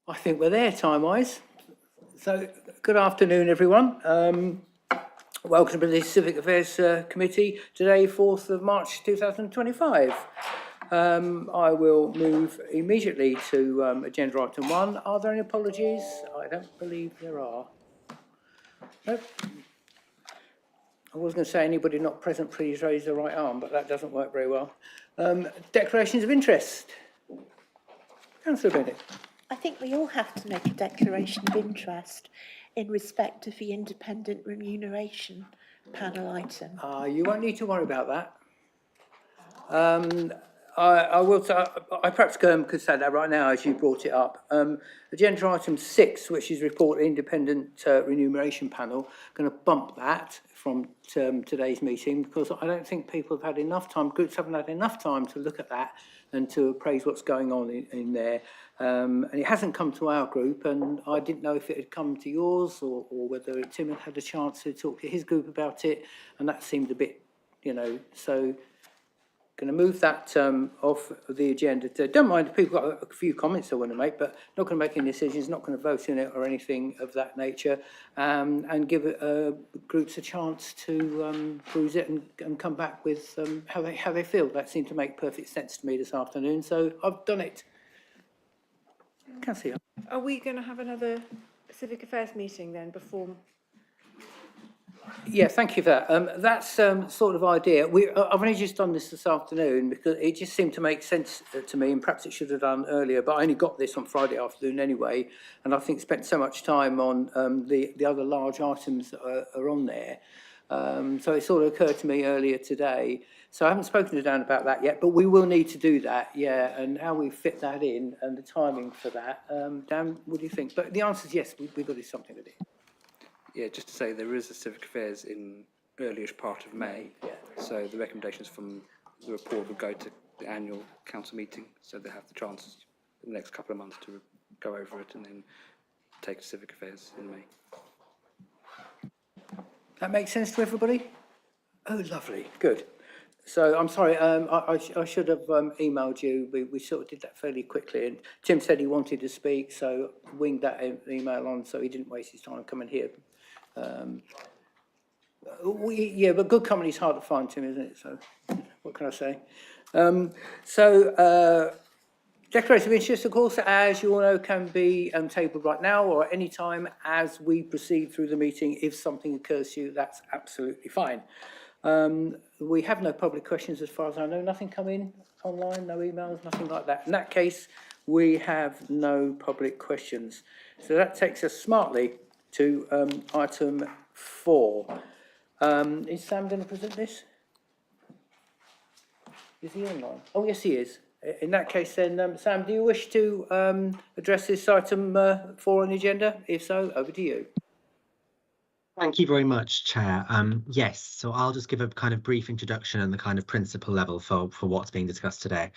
I think we're there time-wise. So, good afternoon, everyone. Welcome to the Civic Affairs Committee, today, 4th of March 2025. I will move immediately to agenda item 1. Are there any apologies? I don't believe there are. Nope. I was going to say anybody not present, please raise the right arm, but that doesn't work very well. Declarations of interest. Councillor Bennett. I think we all have to make a declaration of interest in respect of the independent remuneration panel item. You won't need to worry about that. I will say, I perhaps could say that right now as you brought it up. Agenda item 6, which is report independent remuneration panel, going to bump that from today's meeting because I don't think people have had enough time, groups haven't had enough time to look at that and to appraise what's going on in there. And it hasn't come to our group, and I didn't know if it had come to yours or whether Tim had a chance to talk to his group about it, and that seemed a bit, so going to move that off the agenda. Don't mind if people got a few comments I want to make, but not going to make any decisions, not going to vote in it or anything of that nature, and give groups a chance to peruse it and come back with how they feel. That seemed to make perfect sense to me this afternoon, so I've done it. Councillor. Are we going to have another Civic Affairs meeting then before? Yeah, thank you for that. That's sort of idea. I've only just done this afternoon because it just seemed to make sense to me, and perhaps it should have done earlier, but I only got this on Friday afternoon anyway, and I think spent so much time on the other large items that are on there. So it sort of occurred to me earlier today. So I haven't spoken to Dan about that yet, but we will need to do that, yeah, and how we fit that in and the timing for that. Dan, what do you think? But the answer is yes, we've got to do something with it. Yeah, just to say there is a Civic Affairs in earliest part of May, yeah. So the recommendations from the report will go to the annual council meeting, so they have the chance in the next couple of months to go over it and then take to Civic Affairs in May. That makes sense to everybody? Oh, lovely, good. So I'm sorry, I should have emailed you. We sort of did that fairly quickly, and Tim said he wanted to speak, so winged that email on so he didn't waste his time coming here. Yeah, but good company's hard to find, Tim, isn't it? So what can I say? Declaration of interest, of course, as you all know, can be tabled right now or at any time as we proceed through the meeting. If something occurs to you, that's absolutely fine. We have no public questions as far as I know, nothing come in online, no emails, nothing like that. In that case, we have no public questions. So that takes us smartly to item 4. Is Sam going to present this? Is he online? Oh, yes, he is. In that case, then, Sam, do you wish to address this item 4 on the agenda? If so, over to you. Thank you very much, Chair. Yes, so I'll just give a kind of brief introduction and the kind of principle level for what's being discussed today.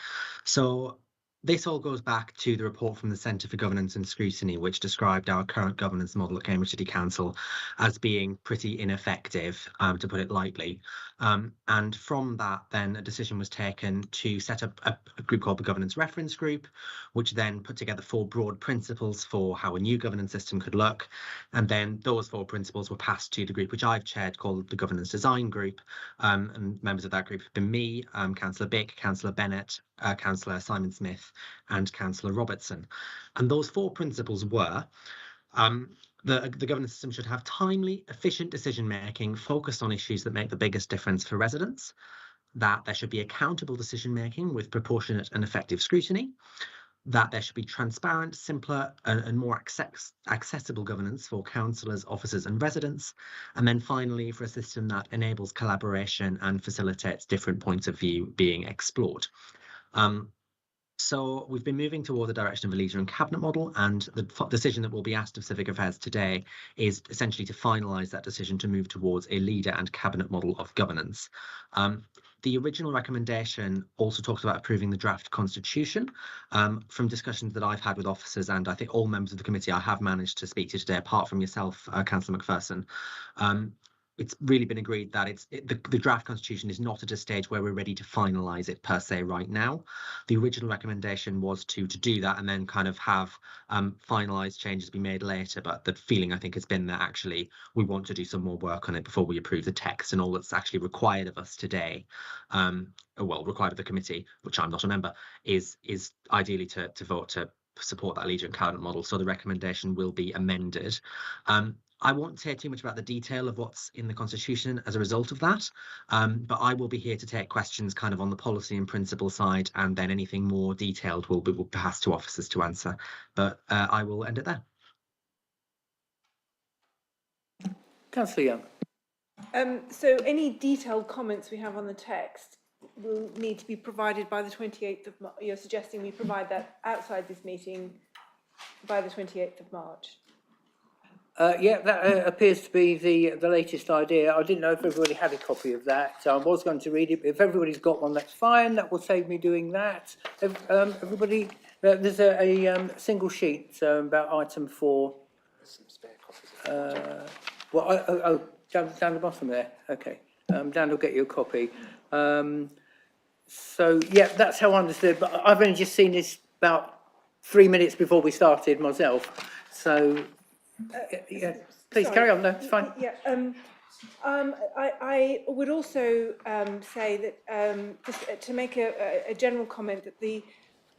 So this all goes back to the report from the Centre for Governance and Scrutiny, which described our current governance model at Cambridge City Council as being pretty ineffective, to put it lightly. And from that, then a decision was taken to set up a group called the Governance Reference Group, which then put together 4 broad principles for how a new governance system could look. And then those 4 principles were passed to the group, which I've chaired, called the Governance Design Group. And members of that group have been me, Councillor Bick, Councillor Bennett, Councillor Simon Smith, and Councillor Robertson. And those 4 principles were the governance system should have timely, efficient decision-making focused on issues that make the biggest difference for residents, that there should be accountable decision-making with proportionate and effective scrutiny, that there should be transparent, simpler and more accessible governance for councillors, officers and residents, and then finally for a system that enables collaboration and facilitates different points of view being explored. So we've been moving toward the direction of a leader and cabinet model, and the decision that will be asked of Civic Affairs today is essentially to finalise that decision to move towards a leader and cabinet model of governance. The original recommendation also talks about approving the draft constitution. From discussions that I've had with officers, and I think all members of the committee I have managed to speak to today, apart from yourself, Councillor Macpherson, it's really been agreed that the draft constitution is not at a stage where we're ready to finalise it per se right now. The original recommendation was to do that and then kind of have finalised changes be made later. But the feeling I think has been that actually we want to do some more work on it before we approve the text, and all that's actually required of us today, required of the committee, which I'm not a member, is ideally to vote to support that Legion Cabinet model. So the recommendation will be amended. I won't say too much about the detail of what's in the Constitution as a result of that, but I will be here to take questions kind of on the policy and principle side, and then anything more detailed will be passed to officers to answer. But I will end it there. Councillor Young. So any detailed comments we have on the text will need to be provided by the 28th of March. You're suggesting we provide that outside this meeting by the 28th of March? Yeah, that appears to be the latest idea. I didn't know if everybody had a copy of that. I was going to read it, but if everybody's got one, that's fine. That will save me doing that. Everybody, there's a single sheet about item 4. There's some spare copies. Down the bottom there. Okay. Dan will get you a copy. So, yeah, that's how I understood. But I've only just seen this about 3 minutes before we started myself. So... yeah, please Sorry. carry on. No, it's fine. Yeah. I would also say that just to make a general comment that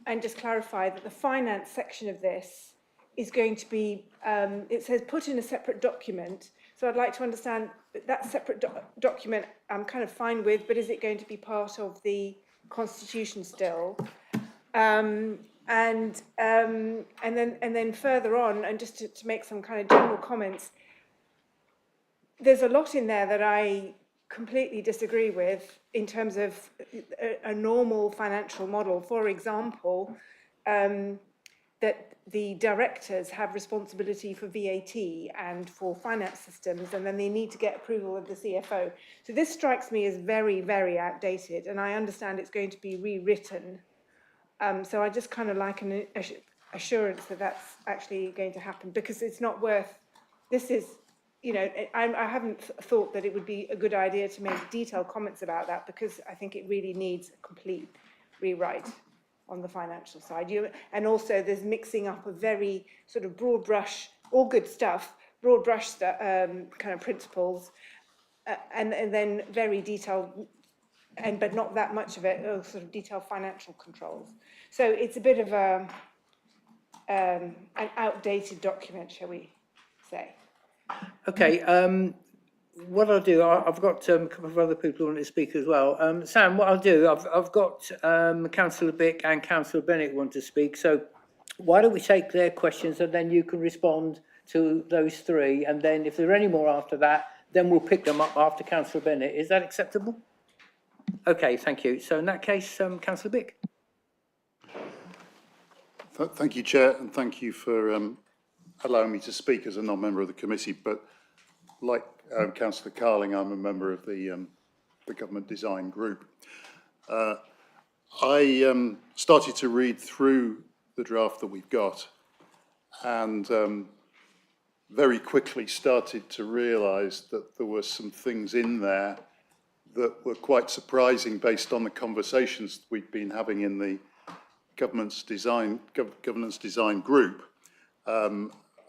and just clarify that the finance section of this is going to be, it says put in a separate document. So I'd like to understand that separate document I'm kind of fine with, but is it going to be part of the Constitution still? And then further on, and just to make some kind of general comments, there's a lot in there that I completely disagree with in terms of a normal financial model. For example, that the directors have responsibility for VAT and for finance systems, and then they need to get approval of the CFO. So this strikes me as very, very outdated, and I understand it's going to be rewritten. So I just kind of like an assurance that that's actually going to happen, because it's not worth, this is, you know, I haven't thought that it would be a good idea to make detailed comments about that, because I think it really needs a complete rewrite on the financial side. And also there's mixing up a very sort of broad brush, all good stuff, broad brush kind of principles, and then very detailed, but not that much of it, sort of detailed financial controls. So it's a bit of an outdated document, shall we say. Okay, what I'll do, I've got a couple of other people who want to speak as well. Sam, what I'll do, I've got Councillor Bick and Councillor Bennett want to speak. So why don't we take their questions and then you can respond to those three. And then if there are any more after that, then we'll pick them up after Councillor Bennett. Is that acceptable? Okay, thank you. So in that case, Councillor Bick. Thank you, Chair, and thank you for allowing me to speak as a non-member of the committee. But like Councillor Carling, I'm a member of the Government Design Group. I started to read through the draft that we've got, and very quickly started to realise that there were some things in there that were quite surprising based on the conversations we've been having in the governance design group.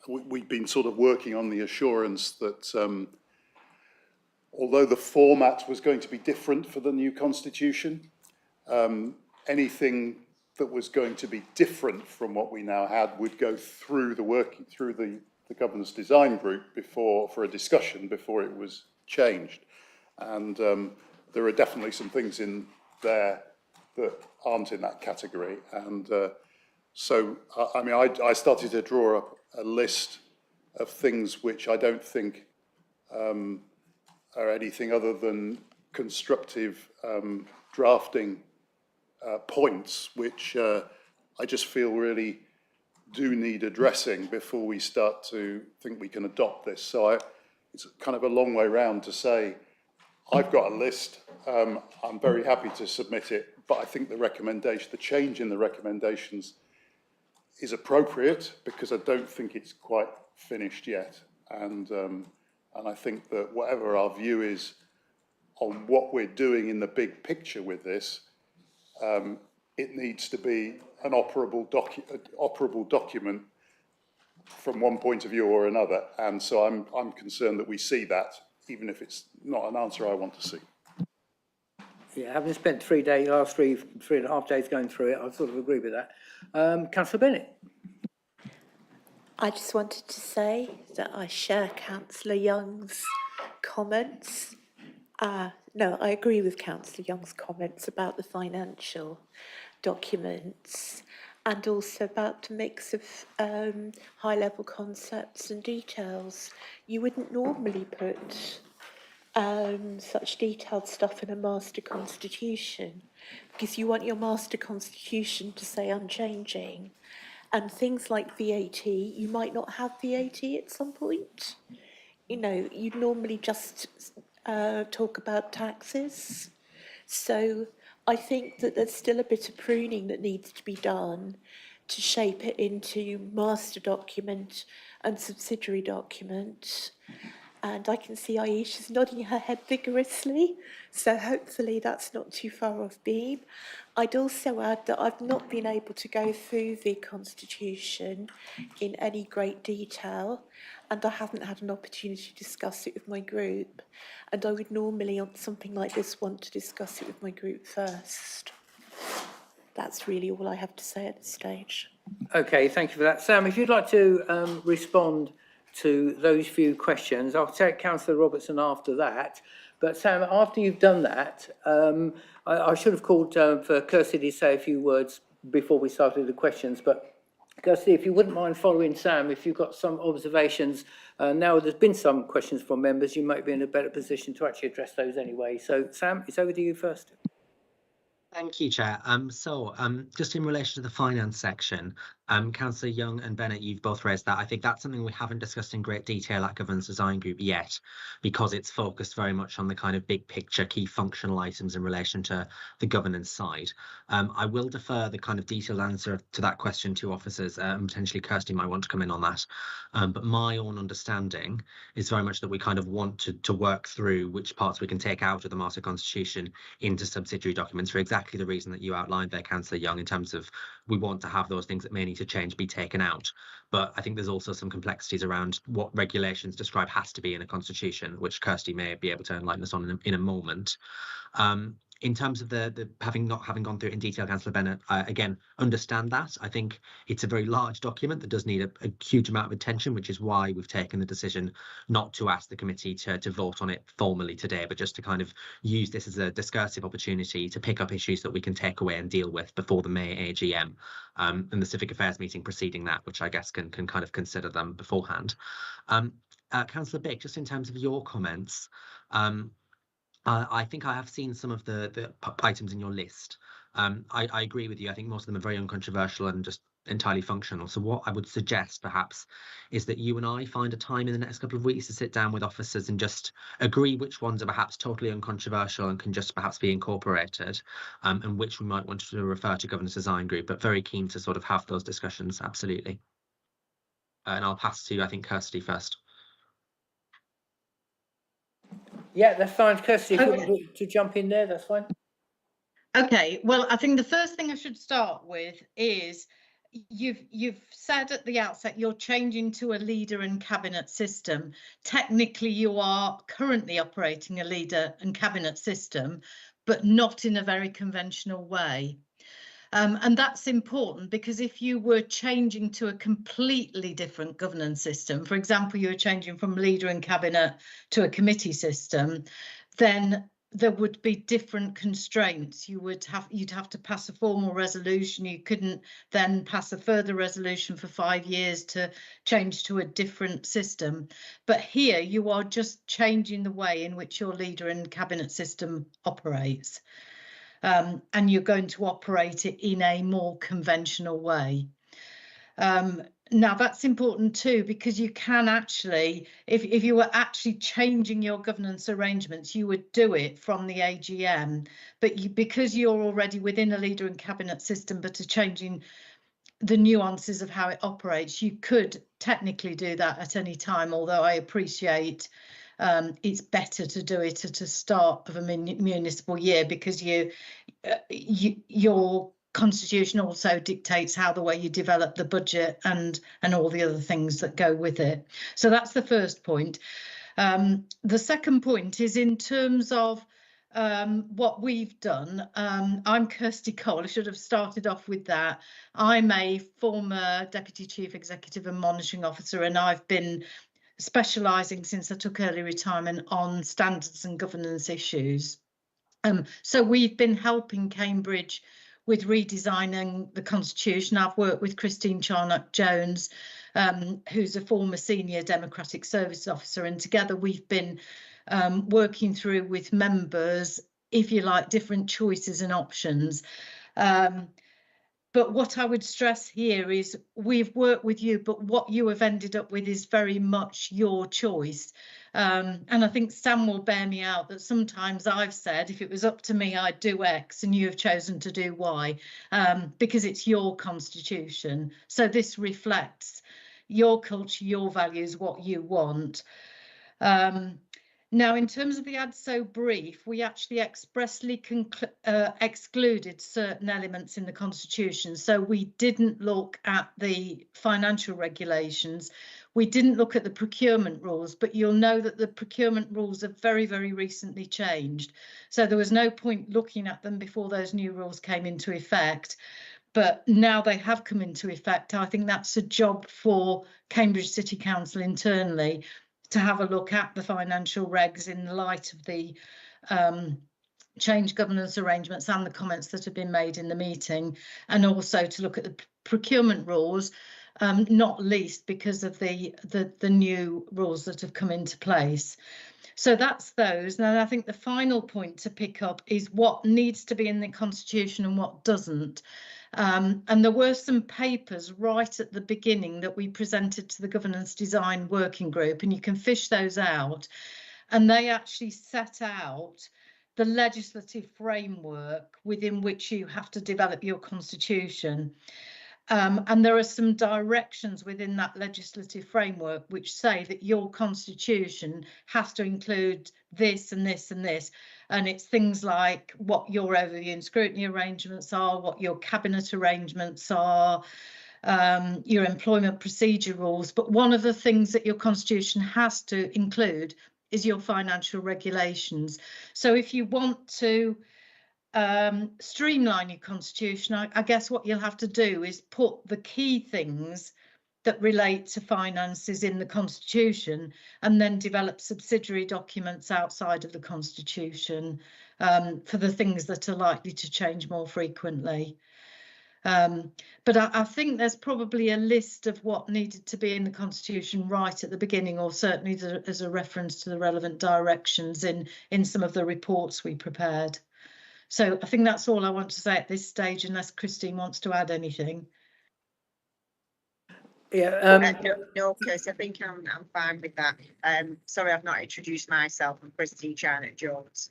We've been sort of working on the assurance that although the format was going to be different for the new constitution, anything that was going to be different from what we now had would go through the governance design group for a discussion before it was changed. And there are definitely some things in there that aren't in that category. And so, I mean, I started to draw up a list of things which I don't think are anything other than constructive drafting points, which I just feel really do need addressing before we start to think we can adopt this. So it's kind of a long way round to say, I've got a list, I'm very happy to submit it, but I think the change in the recommendations is appropriate because I don't think it's quite finished yet. And And I think that whatever our view is on what we're doing in the big picture with this, it needs to be an operable document from one point of view or another. And so I'm concerned that we see that, even if it's not an answer I want to see. Yeah, having spent 3 days, last 3.5 days going through it, I sort of agree with that. Councillor Bennett. I just wanted to say that I share Councillor Young's comments. No, I agree with Councillor Young's comments about the financial documents and also about the mix of high-level concepts and details. You wouldn't normally put such detailed stuff in a master constitution because you want your master constitution to say unchanging. And things like VAT, you might not have VAT at some point. You know, you'd normally just talk about taxes. So I think that there's still a bit of pruning that needs to be done to shape it into master document and subsidiary document. And I can see Aisha's nodding her head vigorously, so hopefully that's not too far off beam. I'd also add that I've not been able to go through the Constitution in any great detail, and I haven't had an opportunity to discuss it with my group. And I would normally, on something like this, want to discuss it with my group first. That's really all I have to say at this stage. Okay, thank you for that. Sam, if you'd like to respond to those few questions, I'll take Councillor Robertson after that. But Sam, after you've done that, I should have called for Kirsty to say a few words before we started the questions. But Kirsty, if you wouldn't mind following Sam, if you've got some observations, now there's been some questions from members, you might be in a better position to actually address those anyway. So Sam, it's over to you first. Thank you, Chair. Just in relation to the finance section, Councillor Young and Bennett, you've both raised that. I think that's something we haven't discussed in great detail at Governance Design Group yet, because it's focused very much on the kind of big picture, key functional items in relation to the governance side. I will defer the kind of detailed answer to that question to officers, and potentially Kirsty might want to come in on that. But my own understanding is very much that we kind of want to work through which parts we can take out of the Master Constitution into subsidiary documents for exactly the reason that you outlined there, Councillor Young, in terms of we want to have those things that may need to change be taken out. But I think there's also some complexities around what regulations describe has to be in a constitution, which Kirsty may be able to enlighten us on in a moment. In terms of the not having gone through it in detail, Councillor Bennett, again, understand that. I think it's a very large document that does need a huge amount of attention, which is why we've taken the decision not to ask the committee to vote on it formally today, but just to kind of use this as a discursive opportunity to pick up issues that we can take away and deal with before the May AGM and the Civic Affairs meeting preceding that, which I guess can kind of consider them beforehand. Councillor Bick, just in terms of your comments, I think I have seen some of the items in your list. I agree with you. I think most of them are very uncontroversial and just entirely functional. So what I would suggest perhaps is that you and I find a time in the next couple of weeks to sit down with officers and just agree which ones are perhaps totally uncontroversial and can just perhaps be incorporated, and which we might want to refer to Governance Design Group, but very keen to sort of have those discussions, absolutely. And I'll pass to, I think, Kirsty first. Yeah, that's fine. Kirsty, if you want to jump in there, that's fine. Okay, well, I think the first thing I should start with is you've said at the outset you're changing to a leader and cabinet system. Technically, you are currently operating a leader and cabinet system, but not in a very conventional way. And that's important because if you were changing to a completely different governance system, for example, you were changing from leader and cabinet to a committee system, then there would be different constraints. You'd have to pass a formal resolution. You couldn't then pass a further resolution for 5 years to change to a different system. But here you are just changing the way in which your leader and cabinet system operates. And you're going to operate it in a more conventional way. Now that's important too, because you can actually, if you were actually changing your governance arrangements, you would do it from the AGM, but because you're already within a leader and cabinet system, but are changing the nuances of how it operates, you could technically do that at any time, although I appreciate it's better to do it at the start of a municipal year, because your constitution also dictates how the way you develop the budget and all the other things that go with it. So that's the first point. The second point is in terms of what we've done. I'm Kirsty Cole. I should have started off with that. I'm a former Deputy Chief Executive and Monitoring Officer, and I've been specialising since I took early retirement on standards and governance issues. So we've been helping Cambridge with redesigning the constitution. I've worked with Christine Charnock-Jones, who's a former senior Democratic Service Officer, and together we've been working through with members, if you like, different choices and options. But what I would stress here is we've worked with you, but what you have ended up with is very much your choice. And I think Sam will bear me out that sometimes I've said, if it was up to me, I'd do X, and you have chosen to do Y, because it's your constitution. So this reflects your culture, your values, what you want. Now, in terms of the ad so brief, we actually expressly excluded certain elements in the constitution. So we didn't look at the financial regulations. We didn't look at the procurement rules, but you'll know that the procurement rules have very, very recently changed. So there was no point looking at them before those new rules came into effect. But now they have come into effect, I think that's a job for Cambridge City Council internally, to have a look at the financial regs in the light of the change governance arrangements and the comments that have been made in the meeting, and also to look at the procurement rules, not least because of the new rules that have come into place. So that's those. Now, I think the final point to pick up is what needs to be in the constitution and what doesn't. And there were some papers right at the beginning that we presented to the Governance Design Working Group, and you can fish those out. And they actually set out the legislative framework within which you have to develop your constitution. And there are some directions within that legislative framework which say that your constitution has to include this and this and this. And it's things like what your overview and scrutiny arrangements are, what your cabinet arrangements are, your employment procedure rules. But one of the things that your constitution has to include is your financial regulations. So if you want to streamline your constitution, I guess what you'll have to do is put the key things that relate to finances in the constitution, and then develop subsidiary documents outside of the constitution for the things that are likely to change more frequently. But I think there's probably a list of what needed to be in the constitution right at the beginning, or certainly as a reference to the relevant directions in some of the reports we prepared. So I think that's all I want to say at this stage, unless Christine wants to add anything. Yeah. No, Kirsty, I think I'm fine with that. Sorry, I've not introduced myself. I'm Christine Charnock-Jones,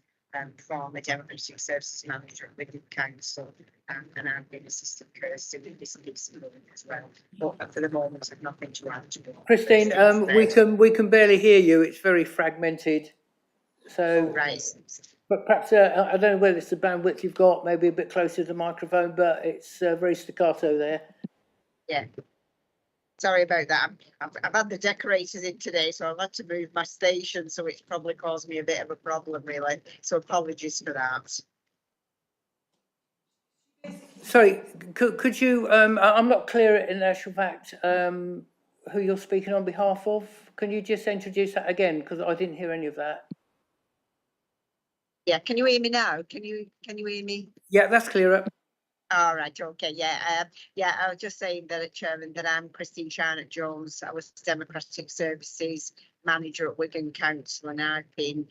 former Democratic Services Manager at Wigan Council, and I've been assistant Kirsty with this piece of work as well. But for the moment, I've nothing to add to it. Christine, we can barely hear you. It's very fragmented. So, right. But perhaps I don't know whether it's the bandwidth you've got, maybe a bit closer to the microphone, but it's very staccato there. Yeah. Sorry about that. I've had the decorators in today, so I've had to move my station, so it's probably caused me a bit of a problem, really. So apologies for that. Sorry, could you, I'm not clear in actual fact who you're speaking on behalf of. Can you just introduce that again? Because I didn't hear any of that. Yeah, can you hear me now? Can you hear me? Yeah, that's clearer. All right, okay, yeah. I was just saying that, Chairman, that I'm Christine Charnock-Jones. I was Democratic Services Manager at Wigan Council, and I've been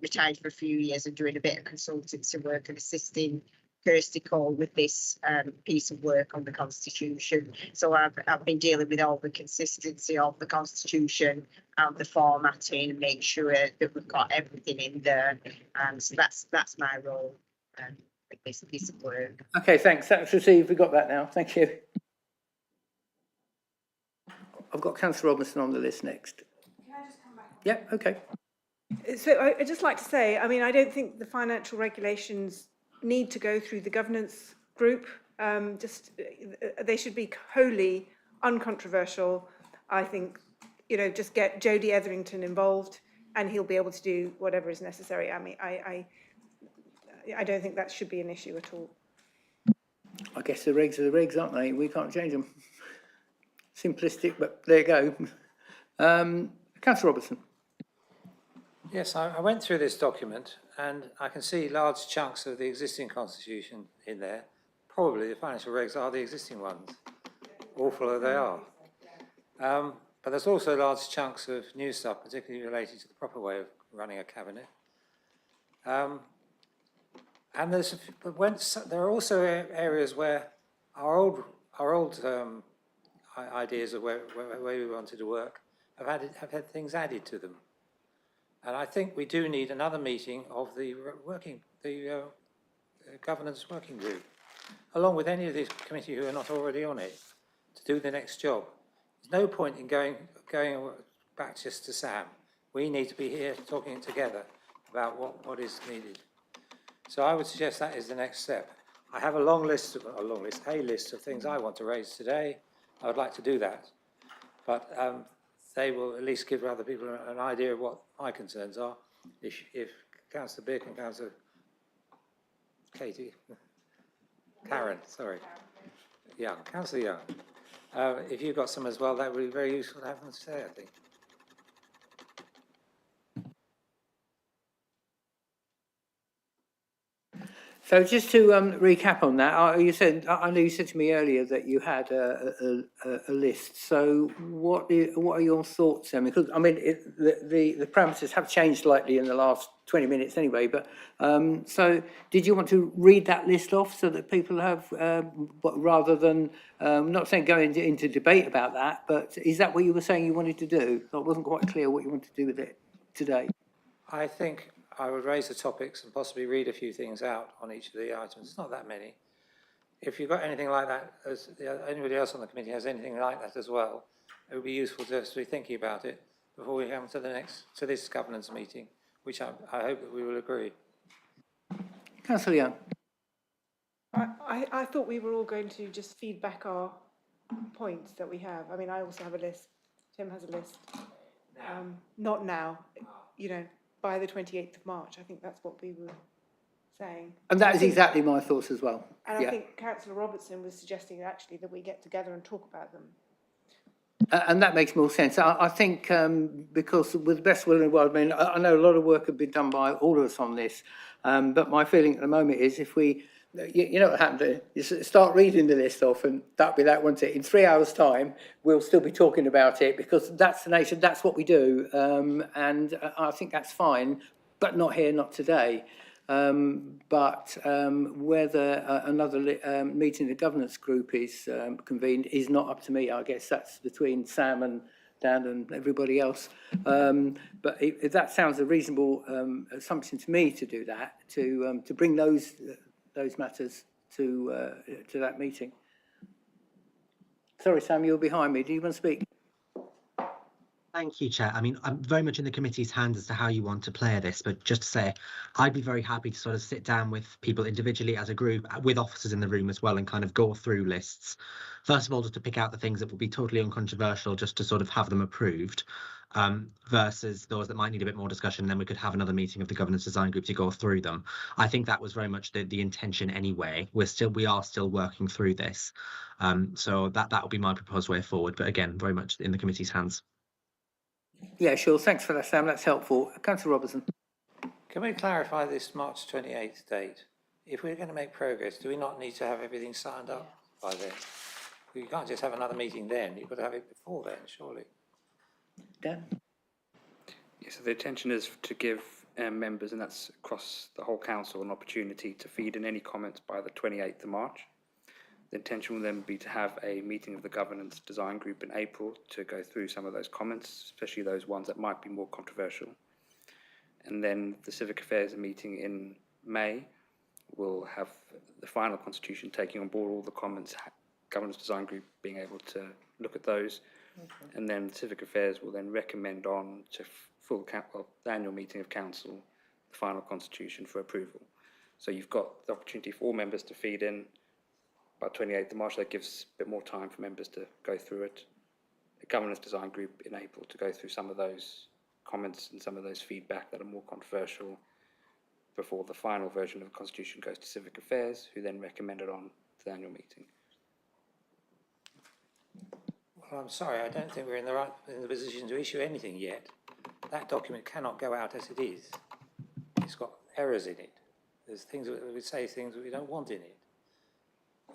retired for a few years and doing a bit of consultancy work and assisting Kirsty Cole with this piece of work on the Constitution. So I've been dealing with all the consistency of the Constitution and the formatting, and make sure that we've got everything in there. So that's my role with this piece of work. Okay, thanks. That's received. We got that now. Thank you. I've got Councillor Robinson on the list next. Can I just come back? Yeah, okay. So I'd just like to say, I mean, I don't think the financial regulations need to go through the governance group. They should be wholly uncontroversial. I think, you know, just get Jody Etherington involved and he'll be able to do whatever is necessary. I mean, I don't think that should be an issue at all. I guess the regs are the regs, aren't they? We can't change them. Simplistic, but there you go. Councillor Robertson. Yes, I went through this document and I can see large chunks of the existing constitution in there. Probably the financial regs are the existing ones, awful as they are. But there's also large chunks of new stuff, particularly related to the proper way of running a cabinet. And there are also areas where our old ideas of where we wanted to work have had things added to them. And I think we do need another meeting of the governance working group, along with any of these committee who are not already on it, to do the next job. There's no point in going back just to Sam. We need to be here talking together about what is needed. So I would suggest that is the next step. I have a list of things I want to raise today. I would like to do that, but they will at least give other people an idea of what my concerns are. If Councillor Bick and Councillor Councillor Young, if you've got some as well, that would be very useful to have them say, I think. So just to recap on that, I know you said to me earlier that you had a list. So what are your thoughts then? Because I mean, the parameters have changed slightly in the last 20 minutes anyway. But so did you want to read that list off so that people have, rather than not saying go into debate about that, but is that what you were saying you wanted to do? So it wasn't quite clear what you wanted to do with it today. I think I would raise the topics and possibly read a few things out on each of the items. It's not that many. If you've got anything like that, as anybody else on the committee has anything like that as well, it would be useful to us to be thinking about it before we come to this governance meeting, which I hope that we will agree. Councillor Young. I thought we were all going to just feed back our points that we have. I mean, I also have a list. Tim has a list. Not now, you know, by the 28th of March. I think that's what we were saying. And that is exactly my thoughts as well. And I think Councillor Robertson was suggesting actually that we get together and talk about them. And that makes more sense. I think because with the best will in the world, I mean, I know a lot of work has been done by all of us on this, but my feeling at the moment is if we, you know what happened, you start reading the list off and that'll be that, won't it? In 3 hours' time, we'll still be talking about it because that's the nature, that's what we do. And I think that's fine, but not here, not today. But whether another meeting of the governance group is convened is not up to me. I guess that's between Sam and Dan and everybody else. But if that sounds a reasonable assumption to me to do that, to bring those matters to that meeting. Sorry, Sam, you're behind me. Do you want to speak? Thank you, Chair. I mean, I'm very much in the committee's hands as to how you want to play this, but just to say, I'd be very happy to sort of sit down with people individually as a group, with officers in the room as well, and kind of go through lists. First of all, just to pick out the things that would be totally uncontroversial, just to sort of have them approved, versus those that might need a bit more discussion. Then we could have another meeting of the governance design group to go through them. I think that was very much the intention anyway. We are still working through this. So that will be my proposed way forward. But again, very much in the committee's hands. Yeah, sure. Thanks for that, Sam. That's helpful. Councillor Robertson. Can we clarify this March 28th date? If we're going to make progress, do we not need to have everything signed up by then? You can't just have another meeting then. You've got to have it before then, surely. Dan? Yes, so the intention is to give members, and that's across the whole council, an opportunity to feed in any comments by the 28th of March. The intention will then be to have a meeting of the governance design group in April to go through some of those comments, especially those ones that might be more controversial. And then the Civic Affairs meeting in May will have the final constitution taking on board all the comments, governance design group being able to look at those. Okay. And then Civic Affairs will then recommend on to the annual meeting of council, the final constitution for approval. So you've got the opportunity for all members to feed in by 28th of March. That gives a bit more time for members to go through it. A governance design group in April to go through some of those comments and some of those feedback that are more controversial before the final version of the constitution goes to Civic Affairs, who then recommend it on to the annual meeting. Well, I'm sorry, I don't think we're in the position to issue anything yet. That document cannot go out as it is. It's got errors in it. There's things that we say things that we don't want in it.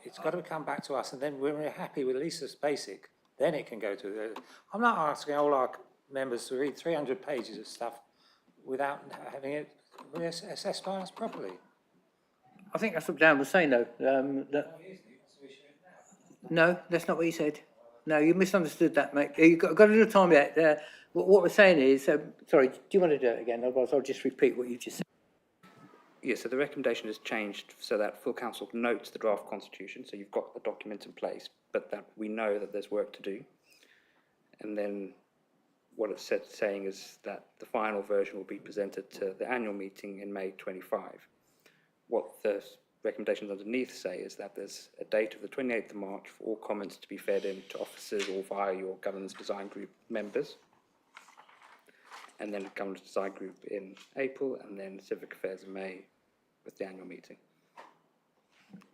It's got to come back to us, and then when we're happy with at least this basic, then it can go to the... I'm not asking all our members to read 300 pages of stuff without having it assessed by us properly. I think that's what Dan was saying, though. No, that's not what he said. No, you misunderstood that, mate. You've got a little time yet. What we're saying is... sorry, do you want to do it again? Otherwise, I'll just repeat what you just said. Yes, so the recommendation has changed so that full council notes the draft constitution, so you've got the document in place, but that we know that there's work to do. And then what it's saying is that the final version will be presented to the annual meeting in May 25. What the recommendations underneath say is that there's a date of the 28th of March for all comments to be fed in to officers or via your governance design group members, and then a governance design group in April, and then Civic Affairs in May with the annual meeting.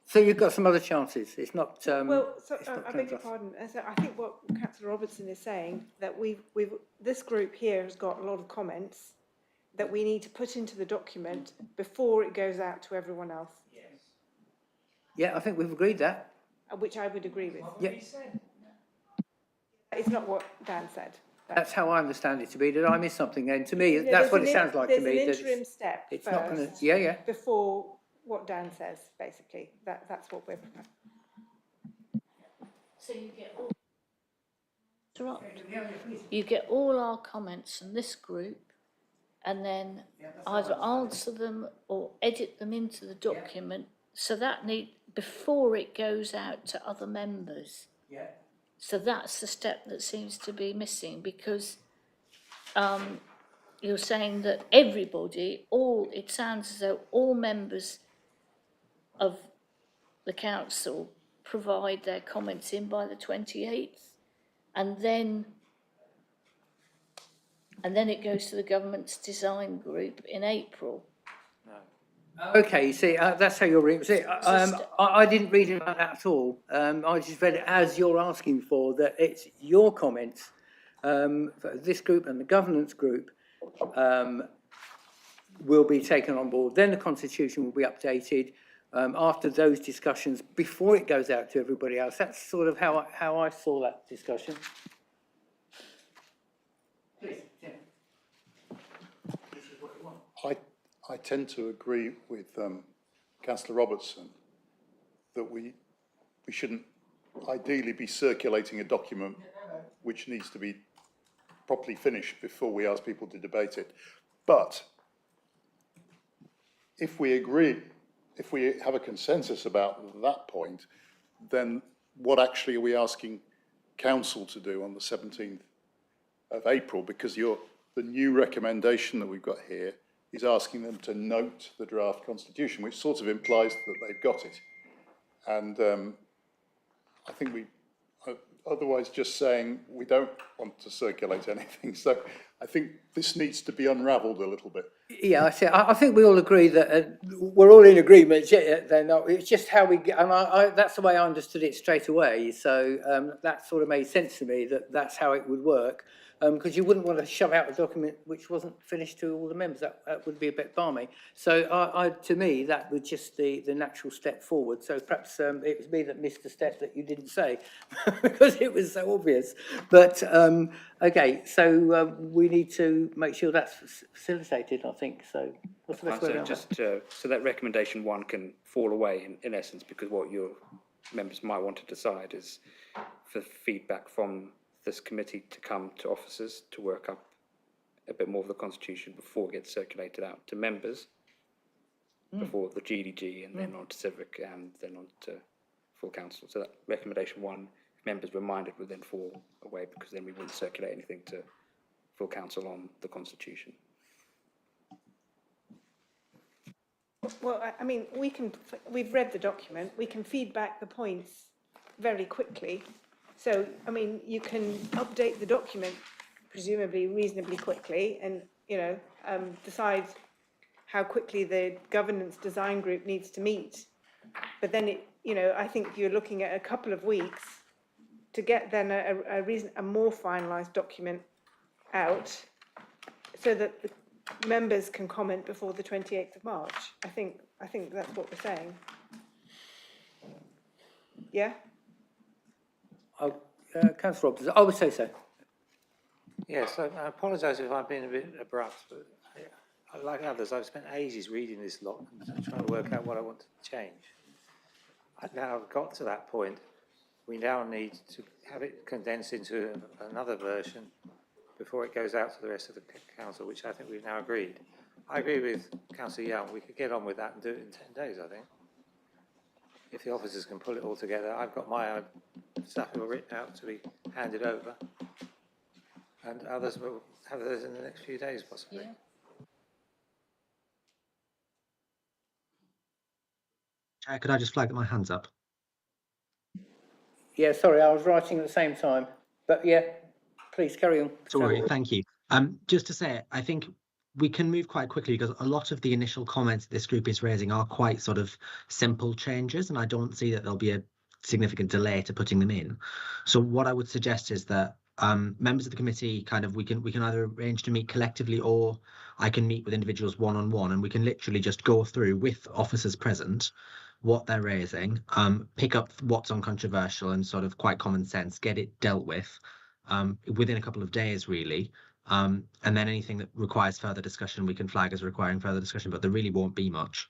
So you've got some other chances. It's not... Well, so, it's not I beg your closed off. pardon. So I think what Councillor Robertson is saying, that this group here has got a lot of comments that we need to put into the document before it goes out to everyone else. Yes. Yeah, I think we've agreed that. Which I would agree with. Yeah. It's not what Dan said. That's how I understand it to be. Did I miss something then? To me, that's what it sounds like to me. There's that an interim step it's first not going to... Yeah. before what Dan says, basically. That's what we're proposing. So you get all our comments from this group, and then either answer them or edit them into the document. So that before it goes out to other members. Yeah. So that's the step that seems to be missing, because you're saying that it sounds as though all members of the council provide their comments in by the 28th, and then it goes to the government's design group in April. Okay, see, that's how you're reading it. I didn't read it like that at all. I just read it as you're asking for, that it's your comments for this group and the governance group will be taken on board. Then the constitution will be updated after those discussions before it goes out to everybody else. That's sort of how I saw that discussion. Please, Tim. This is what you want. I tend to agree with Councillor Robertson that we shouldn't ideally be circulating a document which needs to be properly finished before we ask people to debate it. But if we have a consensus about that point, then what actually are we asking Council to do on the 17th of April? Because the new recommendation that we've got here is asking them to note the draft constitution, which sort of implies that they've got it. And I think otherwise just saying we don't want to circulate anything. So I think this needs to be unravelled a little bit. Yeah, I think we all agree that we're all in agreement. It's just how we get, and that's the way I understood it straight away. So that sort of made sense to me, that that's how it would work. Because you wouldn't want to shove out a document which wasn't finished to all the members. That would be a bit balmy. So to me, that was just the natural step forward. So perhaps it was me that missed the step that you didn't say because it was so obvious. But okay, so we need to make sure that's facilitated, I think. So what's the best way around that? So that recommendation one can fall away in essence, because what your members might want to decide is for feedback from this committee to come to officers to work up a bit more of the constitution before it gets circulated out to members, before the GDG, and then on to Civic, and then on to full council. So that recommendation one, if members were minded, would then fall away, because then we wouldn't circulate anything to full council on the constitution. Well, I mean, we've read the document, we can feed back the points very quickly. So, I mean, you can update the document presumably reasonably quickly and, you know, decide how quickly the governance design group needs to meet. But then it, you know, I think you're looking at a couple of weeks to get then a more finalised document out so that the members can comment before the 28th of March. I think that's what we're saying. Yeah? Councillor Roberts, I would say so. Yes, I apologise if I've been a bit abrupt, but like others, I've spent ages reading this lot and trying to work out what I want to change. I've now got to that point. We now need to have it condensed into another version before it goes out to the rest of the council, which I think we've now agreed. I agree with Councillor Young. We could get on with that and do it in 10 days, I think. If the officers can pull it all together. I've got my stuff all written out to be handed over, and others will have those in the next few days, possibly. Yeah. Chair, could I just flag that my hand's up? Yeah, sorry, I was writing at the same time. But yeah, please carry on. Sorry, thank you. Just to say, I think we can move quite quickly because a lot of the initial comments this group is raising are quite sort of simple changes, and I don't see that there'll be a significant delay to putting them in. So what I would suggest is that members of the committee we can either arrange to meet collectively, or I can meet with individuals one-on-one, and we can literally just go through with officers present what they're raising, pick up what's uncontroversial and sort of quite common sense, get it dealt with within a couple of days, really. And then anything that requires further discussion, we can flag as requiring further discussion, but there really won't be much.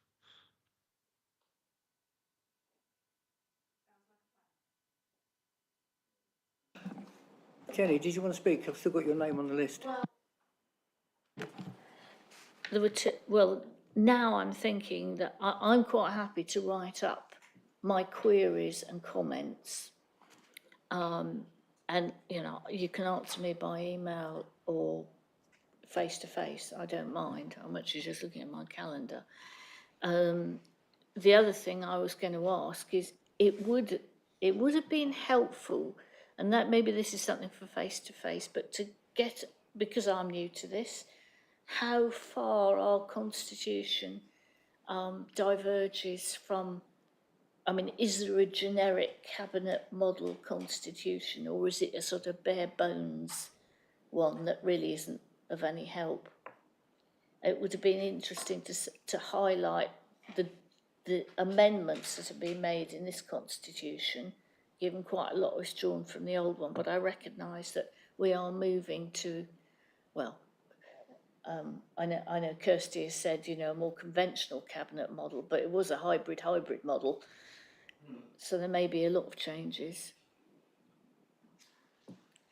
Jenny, did you want to speak? I've still got your name on the list. There were well, now I'm thinking that I'm quite happy to write up my queries and comments. And, you know, you can answer me by email or face to face. I don't mind. I'm actually just looking at my calendar. The other thing I was going to ask is it would have been helpful, and that maybe this is something for face to face, but to get, because I'm new to this, how far our constitution diverges from, I mean, is there a generic cabinet model constitution, or is it a sort of bare bones one that really isn't of any help? It would have been interesting to highlight the amendments that have been made in this constitution, given quite a lot was drawn from the old one, but I recognise that we are moving to, well, I know Kirsty has said, you know, a more conventional cabinet model, but it was a hybrid model. So there may be a lot of changes.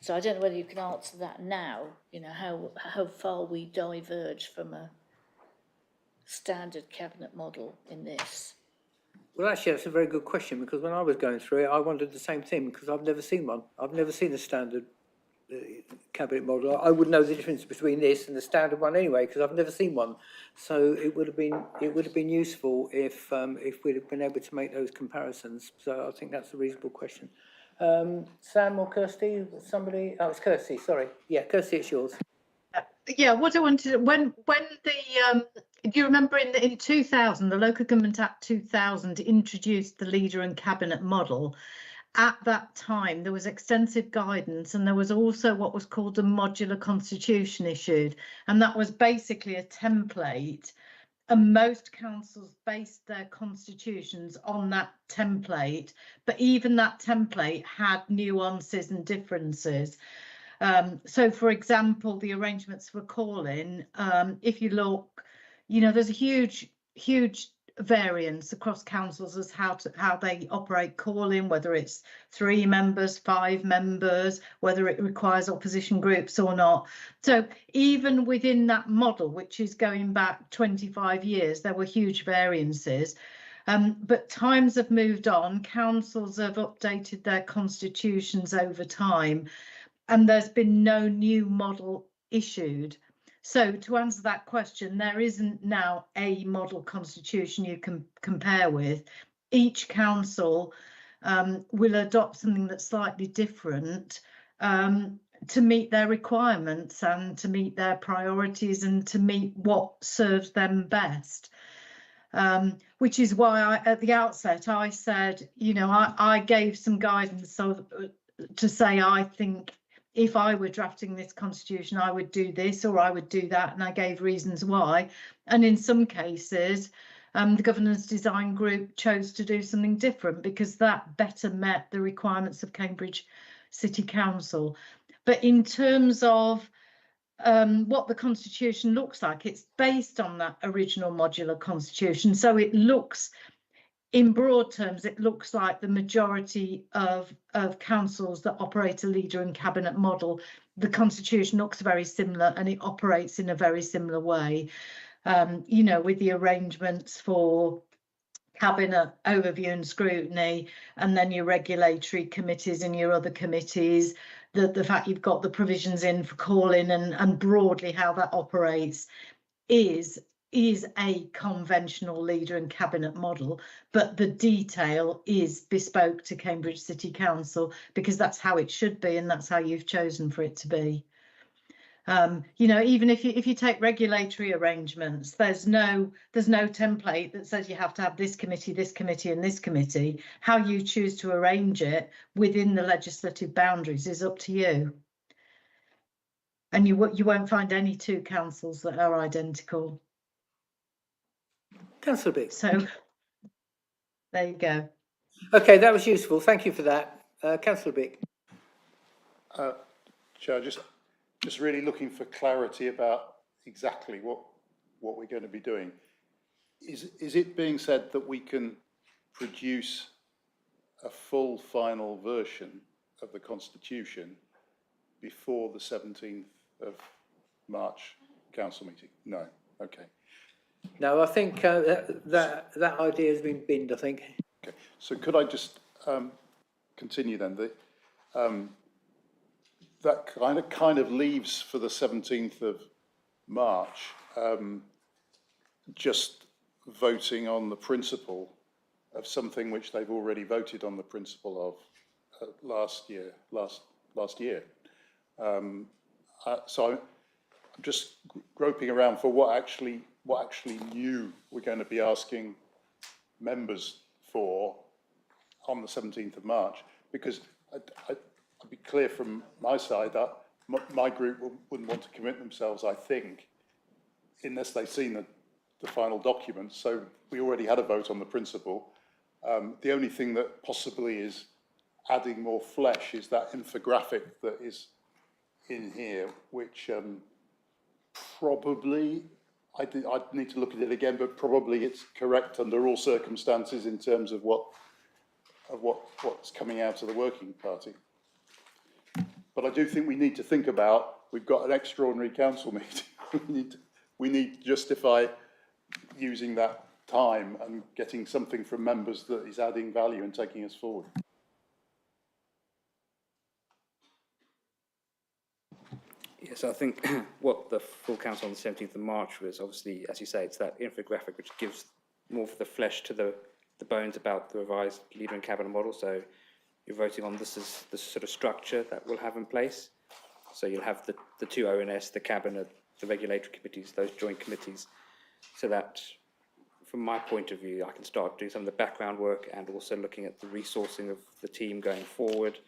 So I don't know whether you can answer that now, you know, how far we diverge from a standard cabinet model in this. Well, actually, that's a very good question, because when I was going through it, I wondered the same thing, because I've never seen one. I've never seen a standard cabinet model. I would know the difference between this and the standard one anyway, because I've never seen one. So it would have been useful if we'd have been able to make those comparisons. So I think that's a reasonable question. Sam or Kirsty, somebody? Oh, it's Kirsty. Sorry. Yeah, Kirsty, it's yours. Yeah, what I wanted, when the do you remember in 2000, the Local Government Act 2000 introduced the leader and cabinet model? At that time, there was extensive guidance, and there was also what was called a modular constitution issued, and that was basically a template. And most councils based their constitutions on that template, but even that template had nuances and differences. So, for example, the arrangements for calling, if you look, you know, there's a huge variance across councils as how they operate calling, whether it's 3 members, 5 members, whether it requires opposition groups or not. So even within that model, which is going back 25 years, there were huge variances. But times have moved on, councils have updated their constitutions over time, and there's been no new model issued. So to answer that question, there isn't now a model constitution you can compare with. Each council will adopt something that's slightly different to meet their requirements and to meet their priorities and to meet what serves them best. Which is why at the outset I said, you know, I gave some guidance to say I think if I were drafting this constitution, I would do this or I would do that, and I gave reasons why. And in some cases, the governance design group chose to do something different because that better met the requirements of Cambridge City Council. But in terms of what the constitution looks like, it's based on that original modular constitution. So it looks, in broad terms, it looks like the majority of councils that operate a leader and cabinet model, the constitution looks very similar and it operates in a very similar way, you know, with the arrangements for cabinet overview and scrutiny, and then your regulatory committees and your other committees, the fact you've got the provisions in for calling and broadly how that operates is a conventional leader and cabinet model, but the detail is bespoke to Cambridge City Council because that's how it should be and that's how you've chosen for it to be. You know, even if you take regulatory arrangements, there's no template that says you have to have this committee, and this committee. How you choose to arrange it within the legislative boundaries is up to you. And you won't find any two councils that are identical. Councillor Bigg. So there you go. Okay, that was useful. Thank you for that. Councillor Bigg. Chair, just really looking for clarity about exactly what we're going to be doing. Is it being said that we can produce a full final version of the Constitution before the 17th of March council meeting? No. Okay. No, I think that idea has been binned, I think. Okay. So could I just continue then? That kind of leaves for the 17th of March just voting on the principle of something which they've already voted on the principle of last year. So I'm just groping around for what actually new we're going to be asking members for on the 17th of March, because I'd be clear from my side that my group wouldn't want to commit themselves, I think, unless they've seen the final document. So we already had a vote on the principle. The only thing that possibly is adding more flesh is that infographic that is in here, which probably, I'd need to look at it again, but probably it's correct under all circumstances in terms of what's coming out of the working party. But I do think we need to think about, we've got an extraordinary council meeting. we need to justify using that time and getting something from members that is adding value and taking us forward. Yes, I think what the full council on the 17th of March was, obviously, as you say, it's that infographic which gives more of the flesh to the bones about the revised leader and cabinet model. So you're voting on this as the sort of structure that we'll have in place. So you'll have the two ONS, the cabinet, the regulatory committees, those joint committees, so that from my point of view, I can start doing some of the background work and also looking at the resourcing of the team going forward.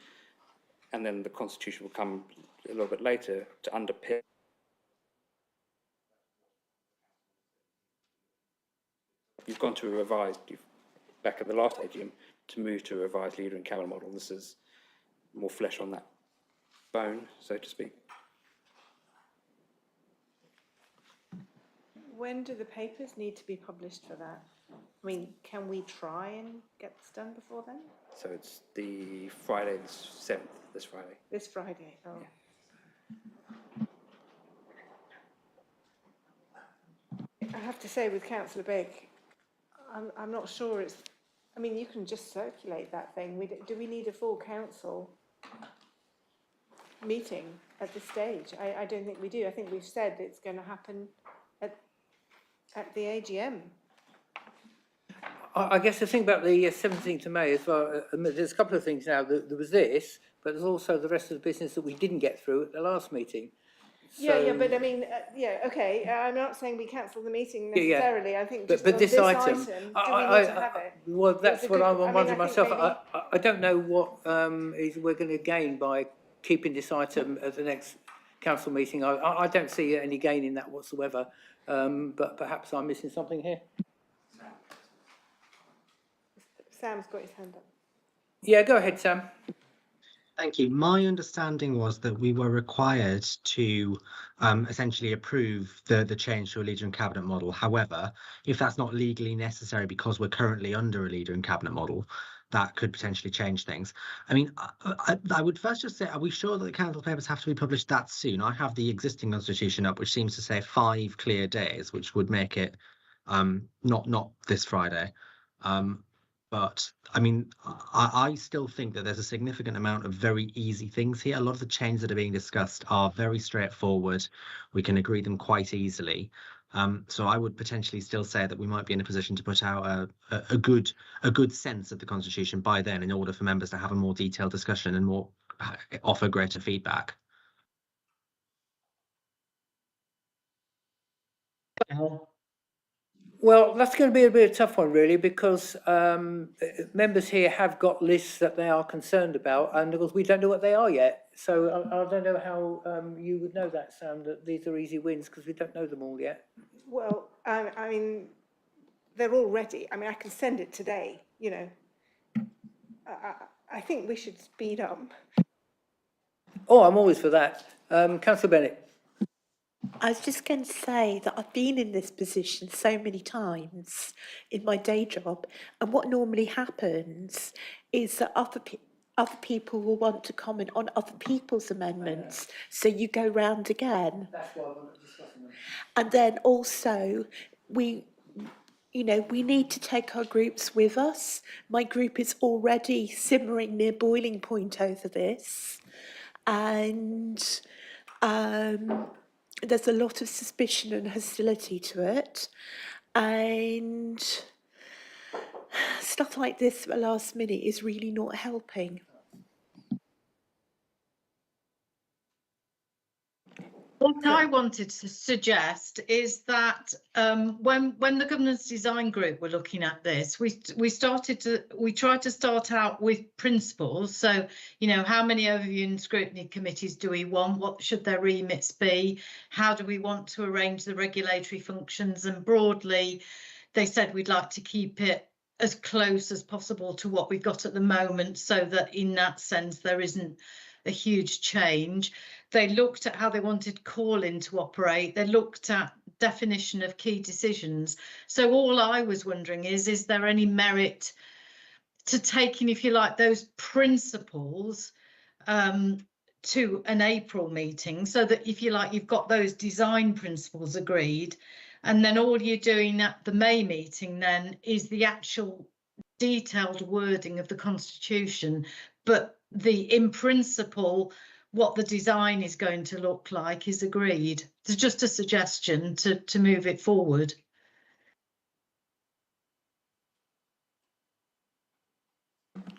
And then the constitution will come a little bit later to underpin. You've gone to a revised, back at the last AGM, to move to a revised leader and cabinet model. This is more flesh on that bone, so to speak. When do the papers need to be published for that? I mean, can we try and get this done before then? So it's the Friday, the 7th, this Friday. This Friday, oh. Yeah. I have to say with Councillor Bigg, I'm not sure it's, I mean, you can just circulate that thing. Do we need a full council meeting at this stage. I don't think we do. I think we've said it's going to happen at the AGM. I guess the thing about the 17th of May as well, there's a couple of things now. There was this, but there's also the rest of the business that we didn't get through at the last meeting. Yeah, So- but I mean, okay, I'm not saying we cancel the meeting Yeah, yeah. necessarily. I think But, just but on this item, do we need to have it? well, that's It's a what good- I'm I mean, wondering I think myself. maybe- I don't know what we're going to gain by keeping this item at the next council meeting. I don't see any gain in that whatsoever, but perhaps I'm missing something here. Sam's got his hand up. Yeah, go ahead, Sam. Thank you. My understanding was that we were required to essentially approve the change to a leader and cabinet model. However, if that's not legally necessary because we're currently under a leader and cabinet model, that could potentially change things. I mean, I would first just say, are we sure that the council papers have to be published that soon? I have the existing constitution up, which seems to say 5 clear days, which would make it not this Friday. But I mean, I still think that there's a significant amount of very easy things here. A lot of the changes that are being discussed are very straightforward. We can agree them quite easily. So I would potentially still say that we might be in a position to put out a good sense of the Constitution by then, in order for members to have a more detailed discussion and more offer greater feedback. Well, that's going to be a bit of a tough one, really, because members here have got lists that they are concerned about, and of course we don't know what they are yet. So I don't know how you would know that, Sam, that these are easy wins, because we don't know them all yet. Well, I mean, they're all ready. I mean, I can send it today, you know. I think we should speed up. Oh, I'm always for that. Councillor Bennett. I was just going to say that I've been in this position so many times in my day job, and what normally happens is that other people will want to comment on other people's amendments, so you go round again. That's why I'm not discussing them. And then also, we need to take our groups with us. My group is already simmering near boiling point over this, and there's a lot of suspicion and hostility to it, and stuff like this at the last minute is really not helping. What I wanted to suggest is that when the governance design group were looking at this, we tried to start out with principles. So, you know, how many overview and scrutiny committees do we want? What should their remits be? How do we want to arrange the regulatory functions? And broadly, they said we'd like to keep it as close as possible to what we've got at the moment, so that in that sense there isn't a huge change. They looked at how they wanted calling to operate. They looked at definition of key decisions. So all I was wondering is there any merit to taking, if you like, those principles to an April meeting, so that, if you like, you've got those design principles agreed, and then all you're doing at the May meeting then is the actual detailed wording of the Constitution, but in principle, what the design is going to look like is agreed. It's just a suggestion to move it forward.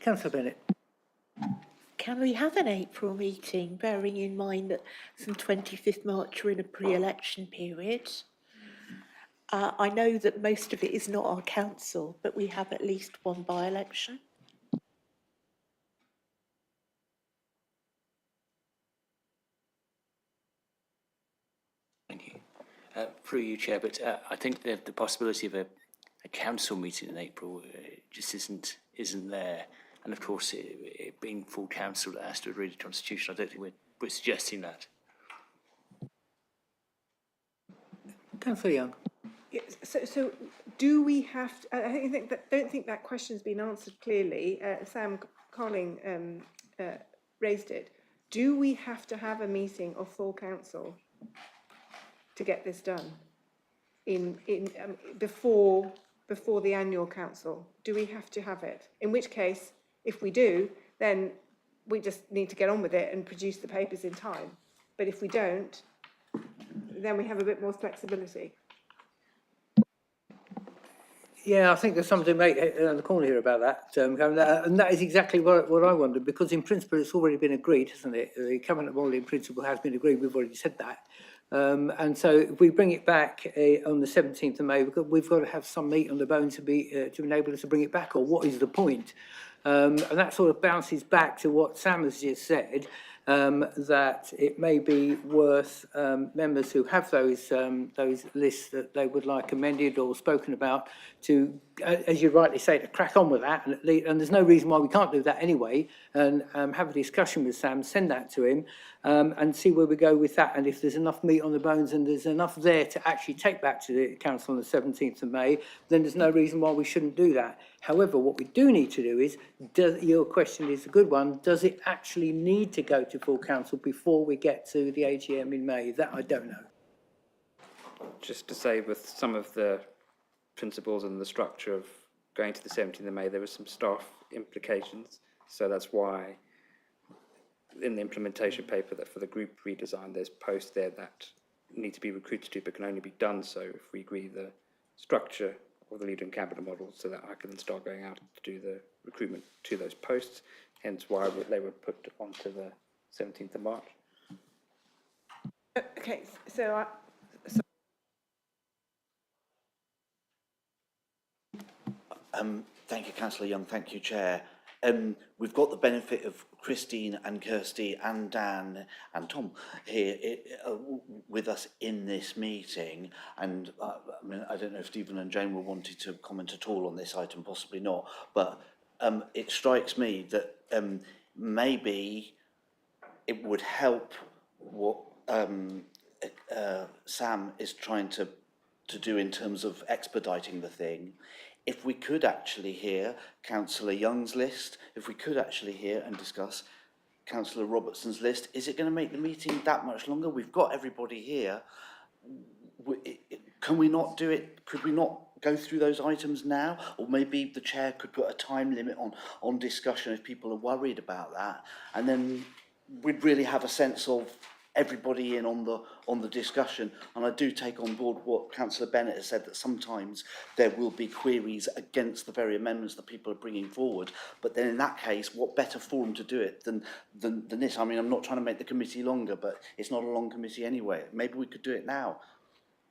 Councillor Bennett. Can we have an April meeting, bearing in mind that from 25th March we're in a pre-election period? I know that most of it is not our council, but we have at least one by-election. Thank you. Through you, Chair, but I think the possibility of a council meeting in April just isn't there. And of course, it being full council that has to agree to the Constitution, I don't think we're suggesting that. Councillor Young. So do we have to, don't think that question's been answered clearly. Sam Colling raised it. Do we have to have a meeting of full council to get this done before the annual council? Do we have to have it? In which case, if we do, then we just need to get on with it and produce the papers in time. But if we don't, then we have a bit more flexibility. Yeah, I think there's something to make around the corner here about that, and that is exactly what I wondered, because in principle it's already been agreed, hasn't it? The covenant model in principle has been agreed, we've already said that. And so if we bring it back on the 17th of May, we've got to have some meat on the bone to enable us to bring it back, or what is the point? And that sort of bounces back to what Sam has just said, that it may be worth members who have those lists that they would like amended or spoken about to, as you rightly say, to crack on with that. And there's no reason why we can't do that anyway, and have a discussion with Sam, send that to him, and see where we go with that. And if there's enough meat on the bones and there's enough there to actually take back to the council on the 17th of May, then there's no reason why we shouldn't do that. However, what we do need to do is, your question is a good one, does it actually need to go to full council before we get to the AGM in May? That I don't know. Just to say, with some of the principles and the structure of going to the 17th of May, there were some staff implications. So that's why in the implementation paper that for the group redesign, there's posts there that need to be recruited to, but can only be done so if we agree the structure of the leader and cabinet model, so that I can then start going out to do the recruitment to those posts, hence why they were put onto the 17th of March. Okay, so Thank you, Councillor Young. Thank you, Chair. We've got the benefit of Christine and Kirsty and Dan and Tom here with us in this meeting. And I mean, I don't know if Stephen and Jane were wanting to comment at all on this item, possibly not. But it strikes me that maybe it would help what Sam is trying to do in terms of expediting the thing. If we could actually hear Councillor Young's list, if we could actually hear and discuss Councillor Robertson's list, is it going to make the meeting that much longer? We've got everybody here. Can we not do it? Could we not go through those items now? Or maybe the chair could put a time limit on discussion if people are worried about that. And then we'd really have a sense of everybody in on the discussion. And I do take on board what Councillor Bennett has said, that sometimes there will be queries against the very amendments that people are bringing forward. But then in that case, what better forum to do it than this? I mean, I'm not trying to make the committee longer, but it's not a long committee anyway. Maybe we could do it now.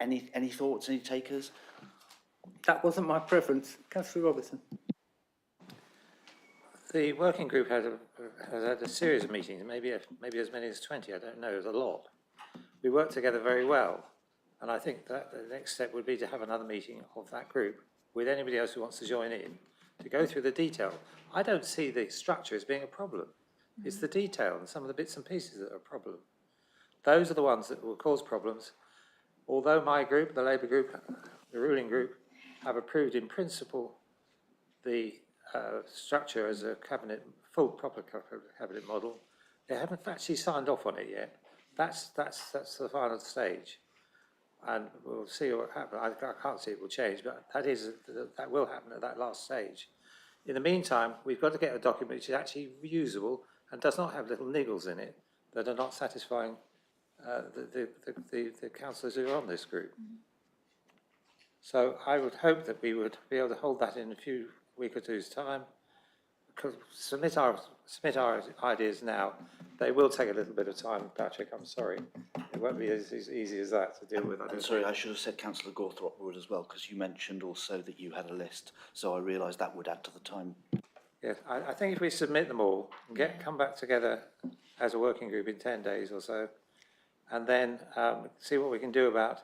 Any thoughts, any takers? That wasn't my preference. Councillor Robertson. The working group has had a series of meetings, maybe as many as 20, I don't know, it was a lot. We worked together very well, and I think that the next step would be to have another meeting of that group with anybody else who wants to join in, to go through the detail. I don't see the structure as being a problem. It's the detail and some of the bits and pieces that are a problem. Those are the ones that will cause problems. Although my group, the Labour group, the ruling group, have approved in principle the structure as a cabinet, full proper cabinet model, they haven't actually signed off on it yet. That's the final stage, and we'll see what happens. I can't see it will change, but that will happen at that last stage. In the meantime, we've got to get a document which is actually reusable and does not have little niggles in it that are not satisfying the councillors who are on this group. So I would hope that we would be able to hold that in a few week or two's time. Submit our ideas now. They will take a little bit of time, Patrick, I'm sorry. It won't be as easy as that to deal with. I'm sorry, I should have said Councillor Gawthorpe would as well, because you mentioned also that you had a list, so I realised that would add to the time. Yeah, I think if we submit them all and come back together as a working group in 10 days or so, and then see what we can do about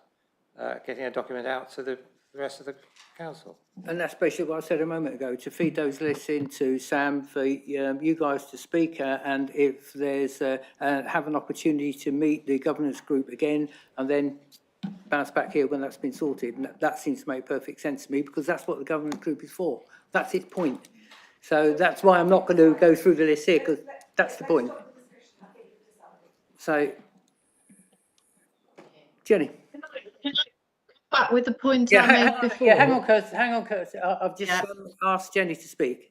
getting a document out to the rest of the council. And that's basically what I said a moment ago, to feed those lists into Sam for you guys to speak, and if there's have an opportunity to meet the governance group again, and then bounce back here when that's been sorted. And that seems to make perfect sense to me, because that's what the governance group is for. That's its point. So that's why I'm not going to go through the list here, because that's the point. So, Jenny. Back with the point I made before. Yeah, hang on, Kirsty. I've just asked Jenny to speak.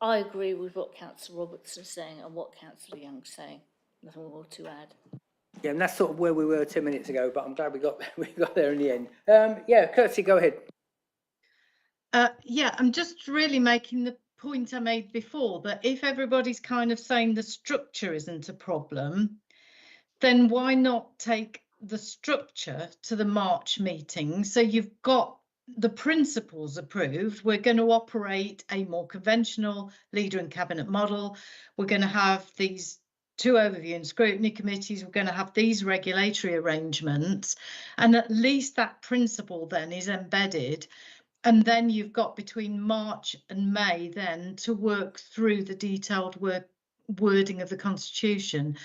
I agree with what Councillor Robertson's saying and what Councillor Young's saying. Nothing more to add. Yeah, and that's sort of where we were 10 minutes ago, but I'm glad we got there in the end. Yeah, Kirsty, go ahead. Yeah, I'm just really making the point I made before, that if everybody's kind of saying the structure isn't a problem, then why not take the structure to the March meeting? So you've got the principles approved. We're going to operate a more conventional leader and cabinet model. We're going to have these 2 overview and scrutiny committees. We're going to have these regulatory arrangements, and at least that principle then is embedded. And then you've got between March and May then to work through the detailed wording of the Constitution.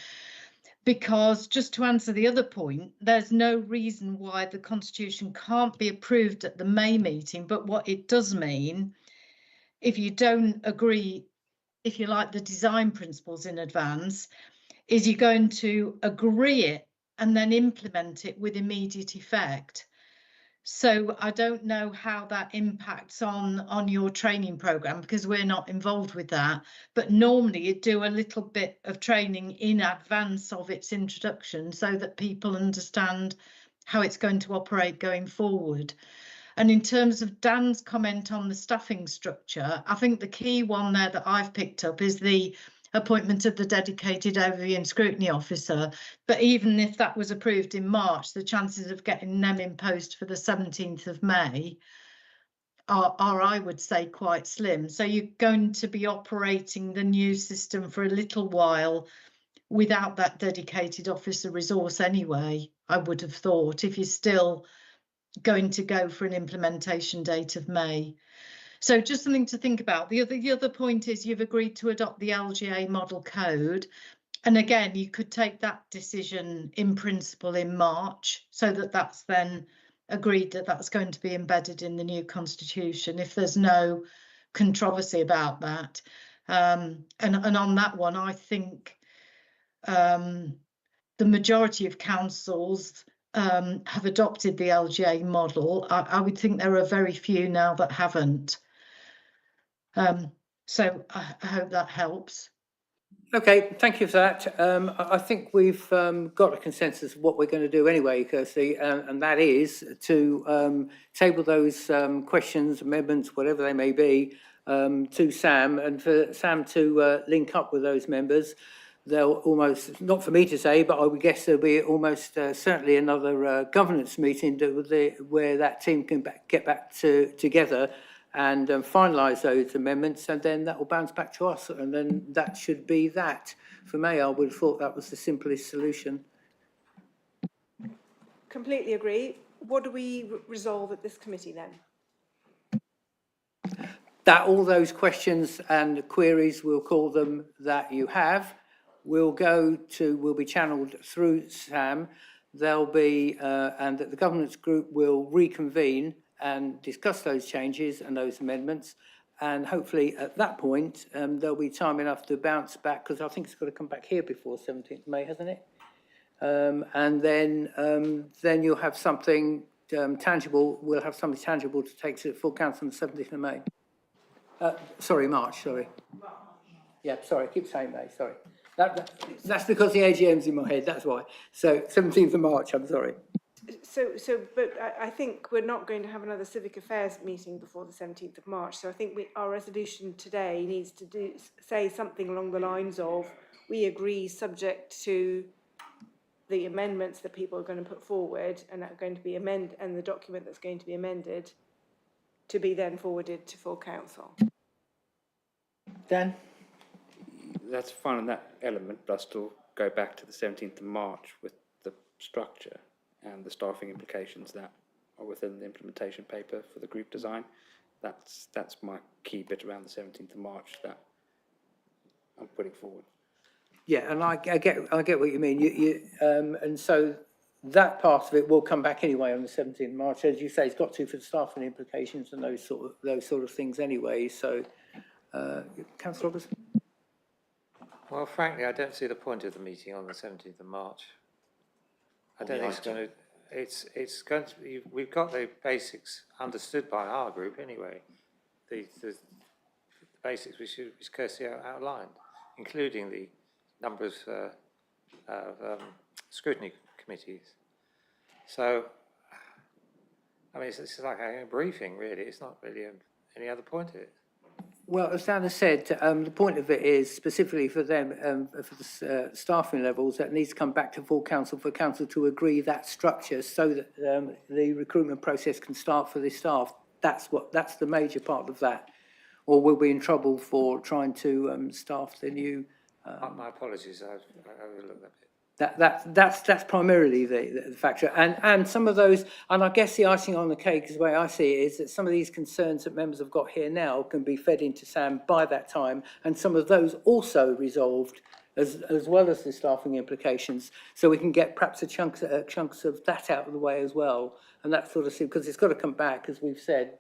Because just to answer the other point, there's no reason why the Constitution can't be approved at the May meeting. But what it does mean, if you don't agree, if you like, the design principles in advance, is you're going to agree it and then implement it with immediate effect. So I don't know how that impacts on your training programme, because we're not involved with that. But normally you do a little bit of training in advance of its introduction so that people understand how it's going to operate going forward. And in terms of Dan's comment on the staffing structure, I think the key one there that I've picked up is the appointment of the dedicated overview and scrutiny officer. But even if that was approved in March, the chances of getting them in post for the 17th of May are, I would say, quite slim. So you're going to be operating the new system for a little while without that dedicated officer resource anyway, I would have thought, if you're still going to go for an implementation date of May. So just something to think about. The other point is you've agreed to adopt the LGA model code. And again, you could take that decision in principle in March, so that that's then agreed that that's going to be embedded in the new constitution if there's no controversy about that. And on that one, I think the majority of councils have adopted the LGA model. I would think there are very few now that haven't. So I hope that helps. Okay, thank you for that. I think we've got a consensus of what we're going to do anyway, Kirsty, and that is to table those questions, amendments, whatever they may be, to Sam, and for Sam to link up with those members. They'll almost, not for me to say, but I would guess there'll be almost certainly another governance meeting where that team can get back together and finalise those amendments, and then that will bounce back to us, and then that should be that. For me, I would have thought that was the simplest solution. Completely agree. What do we resolve at this committee then? That all those questions and queries, we'll call them, that you have, will be channelled through Sam. There'll be, and that the governance group will reconvene and discuss those changes and those amendments. And hopefully at that point, there'll be time enough to bounce back, because I think it's got to come back here before 17th of May, hasn't it? And then you'll have something tangible. We'll have something tangible to take to full council on the 17th of May. Sorry, March, sorry. Yeah, sorry, I keep saying May, sorry. That's because the AGM's in my head, that's why. So 17th of March, I'm sorry. But I think we're not going to have another civic affairs meeting before the 17th of March. So I think our resolution today needs to say something along the lines of, we agree subject to the amendments that people are going to put forward and that are going to be and the document that's going to be amended to be then forwarded to full council. Dan? That's fine on that element, but I'll still go back to the 17th of March with the structure and the staffing implications that are within the implementation paper for the group design. That's my key bit around the 17th of March that I'm putting forward. Yeah, and I get what you mean. And so that part of it will come back anyway on the 17th of March. As you say, it's got to for the staffing implications and those sort of things anyway. So, Councillor Robertson? Well, frankly, I don't see the point of the meeting on the 17th of March. I don't think it's going to. It's going to be. We've got the basics understood by our group anyway. The basics which Kirsty outlined, including the number of scrutiny committees. So, I mean, it's like a briefing, really. It's not really any other point of it. Well, as Dan has said, the point of it is specifically for them, for the staffing levels, that needs to come back to full council for council to agree that structure so that the recruitment process can start for the staff. That's the major part of that. Or we'll be in trouble for trying to staff the new. My apologies, I overlooked that bit. That's primarily the factor, and some of those, and I guess the icing on the cake, is the way I see it, is that some of these concerns that members have got here now can be fed into Sam by that time, and some of those also resolved as well as the staffing implications, so we can get perhaps chunks of that out of the way as well, and that sort of thing, because it's got to come back, as we've said.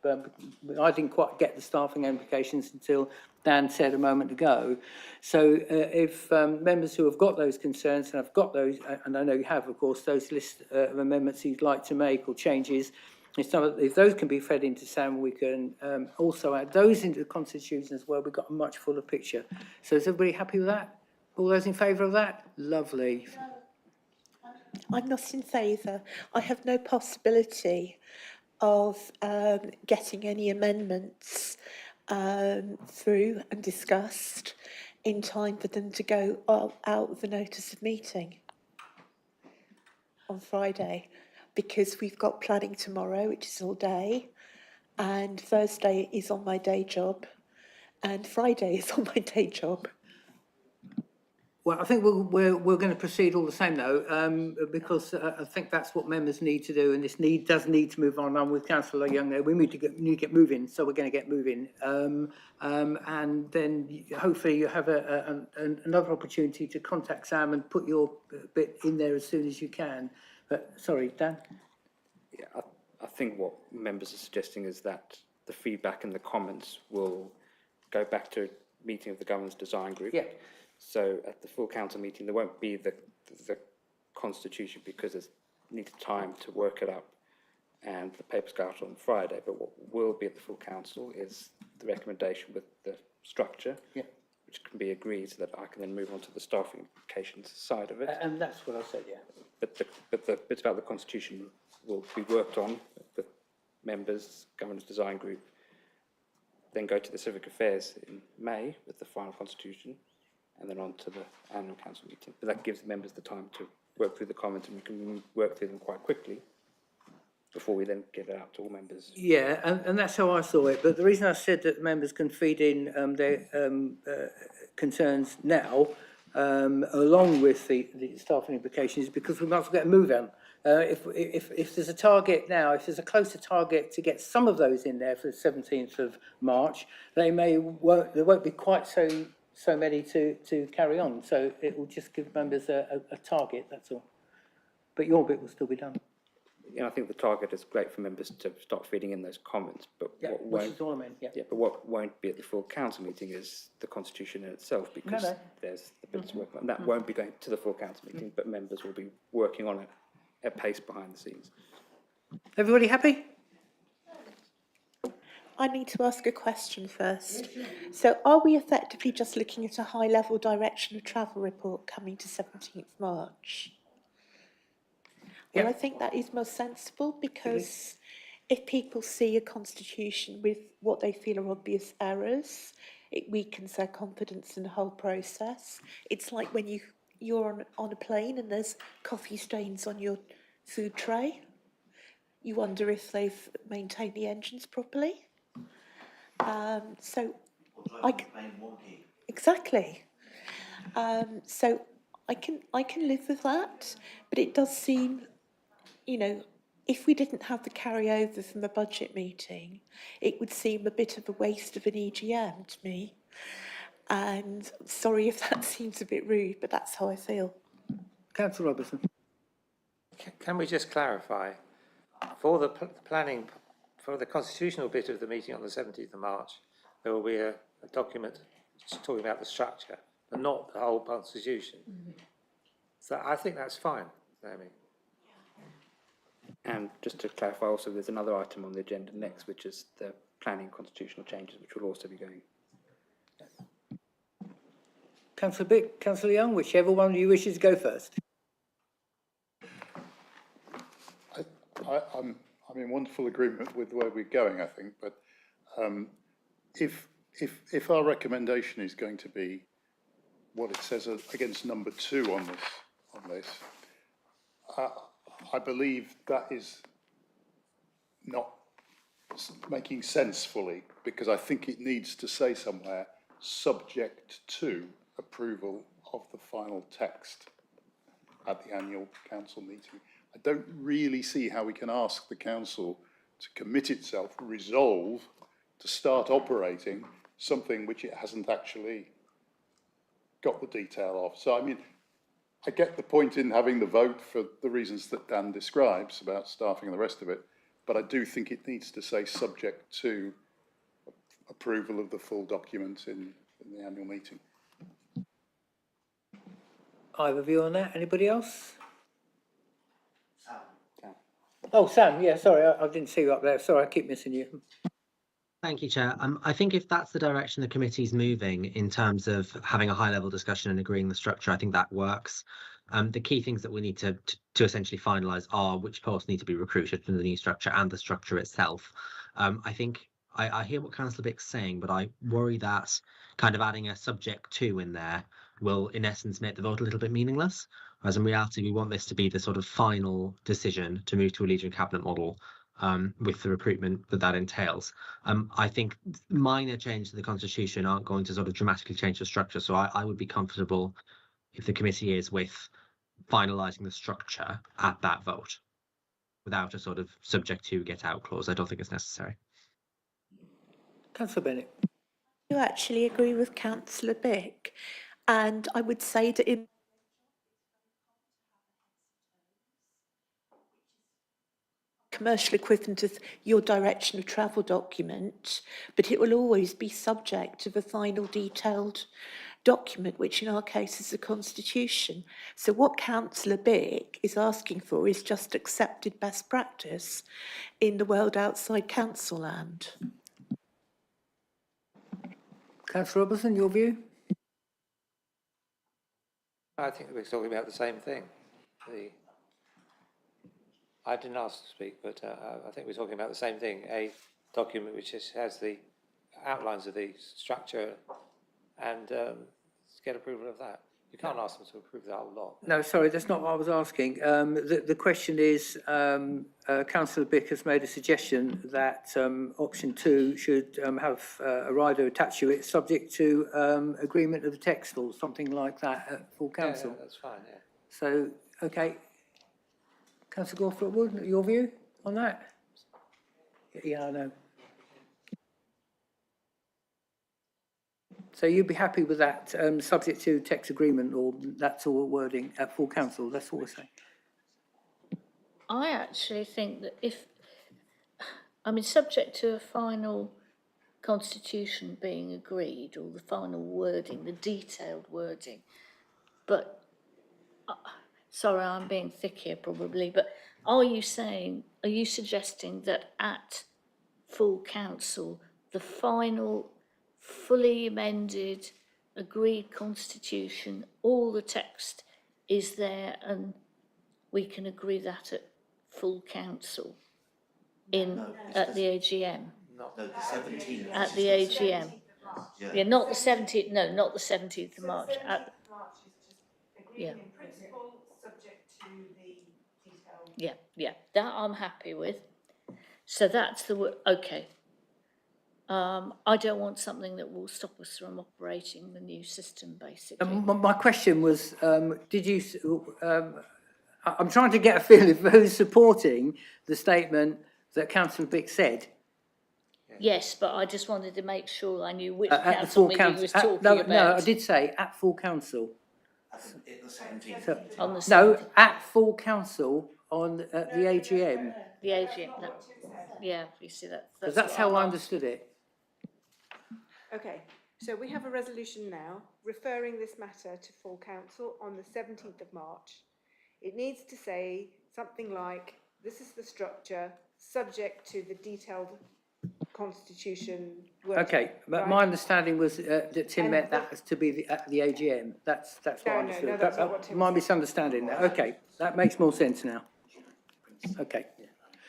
I didn't quite get the staffing implications until Dan said a moment ago. So if members who have got those concerns and have got those, and I know you have, of course, those lists of amendments you'd like to make or changes, if those can be fed into Sam, we can also add those into the constitution as well. We've got a much fuller picture. So is everybody happy with that? All those in favour of that? Lovely. I'm not in favour. I have no possibility of getting any amendments through and discussed in time for them to go out with the notice of meeting on Friday, because we've got planning tomorrow, which is all day, and Thursday is on my day job, and Friday is on my day job. Well, I think we're going to proceed all the same though, because I think that's what members need to do, and this does need to move on. I'm with Councillor Young there. We need to get moving, so we're going to get moving, and then hopefully you have another opportunity to contact Sam and put your bit in there as soon as you can. But sorry, Dan. Yeah, I think what members are suggesting is that the feedback and the comments will go back to a meeting of the governance design group. Yeah. So at the full council meeting, there won't be the constitution because there's needed time to work it up, and the papers go out on Friday. But what will be at the full council is the recommendation with the structure, which can be agreed, so that I can then move on to the staffing implications side of it. And that's what I said, yeah. But the bits about the constitution will be worked on. The members, governance design group, then go to the civic affairs in May with the final constitution, and then on to the annual council meeting. But that gives the members the time to work through the comments, and we can work through them quite quickly before we then get it out to all members. Yeah, and that's how I saw it. But the reason I said that members can feed in their concerns now, along with the staffing implications, is because we might as well get a move on. If there's a target now, if there's a closer target to get some of those in there for the 17th of March, there won't be quite so many to carry on. So it will just give members a target, that's all. But your bit will still be done. Yeah, I think the target is great for members to start feeding in those comments, but which is all I mean. but what won't be at the full council meeting is the constitution in itself, because there's the bits to work on. That won't be going to the full council meeting, but members will be working on it at pace behind the scenes. Everybody happy? I need to ask a question first. So are we effectively just looking at a high-level direction of travel report coming to 17th March? Well, I think that is most sensible, because if people see a constitution with what they feel are obvious errors, it weakens their confidence in the whole process. It's like when you're on a plane and there's coffee stains on your food tray. You wonder if they've maintained the engines properly. Exactly. So I can live with that, but it does seem, if we didn't have the carryover from the budget meeting, it would seem a bit of a waste of an EGM to me. And sorry if that seems a bit rude, but that's how I feel. Councillor Robertson. Can we just clarify, for the planning, for the constitutional bit of the meeting on the 17th of March, there will be a document talking about the structure, but not the whole constitution. So I think that's fine, Naomi. And just to clarify also, there's another item on the agenda next, which is the planning constitutional changes, which will also be going Councillor Bick, Councillor Young, whichever one of you wishes to go first. I'm in wonderful agreement with where we're going, I think, but if our recommendation is going to be what it says against number 2 on this, I believe that is not making sense fully, because I think it needs to say somewhere subject to approval of the final text at the annual council meeting. I don't really see how we can ask the council to commit itself, resolve to start operating something which it hasn't actually got the detail of. So, I mean, I get the point in having the vote for the reasons that Dan describes about staffing and the rest of it, but I do think it needs to say subject to approval of the full document in the annual meeting. I have a view on that. Anybody else? Sam. Oh, Sam, yeah, sorry, I didn't see you up there. Sorry, I keep missing you. Thank you, Chair. I think if that's the direction the committee's moving in terms of having a high-level discussion and agreeing the structure, I think that works. The key things that we need to essentially finalise are which posts need to be recruited from the new structure and the structure itself. I think I hear what Councillor Bick's saying, but I worry that kind of adding a subject to in there will, in essence, make the vote a little bit meaningless. Whereas in reality, we want this to be the sort of final decision to move to a leader and cabinet model. With the recruitment that entails. I think minor changes to the constitution aren't going to sort of dramatically change the structure. So I would be comfortable if the committee is with finalising the structure at that vote without a sort of subject to get out clause. I don't think it's necessary. Councillor Bennett. I actually agree with Councillor Bick, and I would say that in commercial equivalent of your direction of travel document, but it will always be subject to the final detailed document, which in our case is the Constitution. So what Councillor Bick is asking for is just accepted best practice in the world outside council land. Councillor Robertson, your view? I think we're talking about the same thing. I didn't ask to speak, but I think we're talking about the same thing. A document which has the outlines of the structure and get approval of that. You can't ask them to approve the whole lot. No, sorry, that's not what I was asking. The question is, Councillor Bick has made a suggestion that option 2 should have a rider attached to it, subject to agreement of the text or something like that at full council. Yeah, that's fine, yeah. So, okay. Councillor Gorthrope-Wood, your view on that? Yeah, I know. So you'd be happy with that, subject to text agreement or that sort of wording at full council? That's what we're saying. I actually think that subject to a final constitution being agreed, or the final wording, the detailed wording, but, sorry, I'm being thick here probably, but are you suggesting that at full council, the final fully amended, agreed constitution, all the text is there and we can agree that at full council at the AGM? No, the 17th. At the AGM? Yeah, not the 17th, no, not the 17th of March. Yeah. In principle, subject to the detail. Yeah, that I'm happy with. So that's okay. I don't want something that will stop us from operating the new system, basically. My question was, did you... I'm trying to get a feel of who's supporting the statement that Councillor Bick said. Yes, but I just wanted to make sure I knew which At the council full meeting council. he was talking about. No, I did say at full council. At the 17th. So, On the no, 17th. at full council on the AGM. The AGM, yeah, you see that. Because that's how I understood it. Okay, so we have a resolution now referring this matter to full council on the 17th of March. It needs to say something like, this is the structure, subject to the detailed constitution wording. Okay, but right? my understanding was that Tim And meant the- that as to be at the AGM. That's what I No, understood. that's not what Tim My said. misunderstanding there. Okay, that makes more sense now. Okay,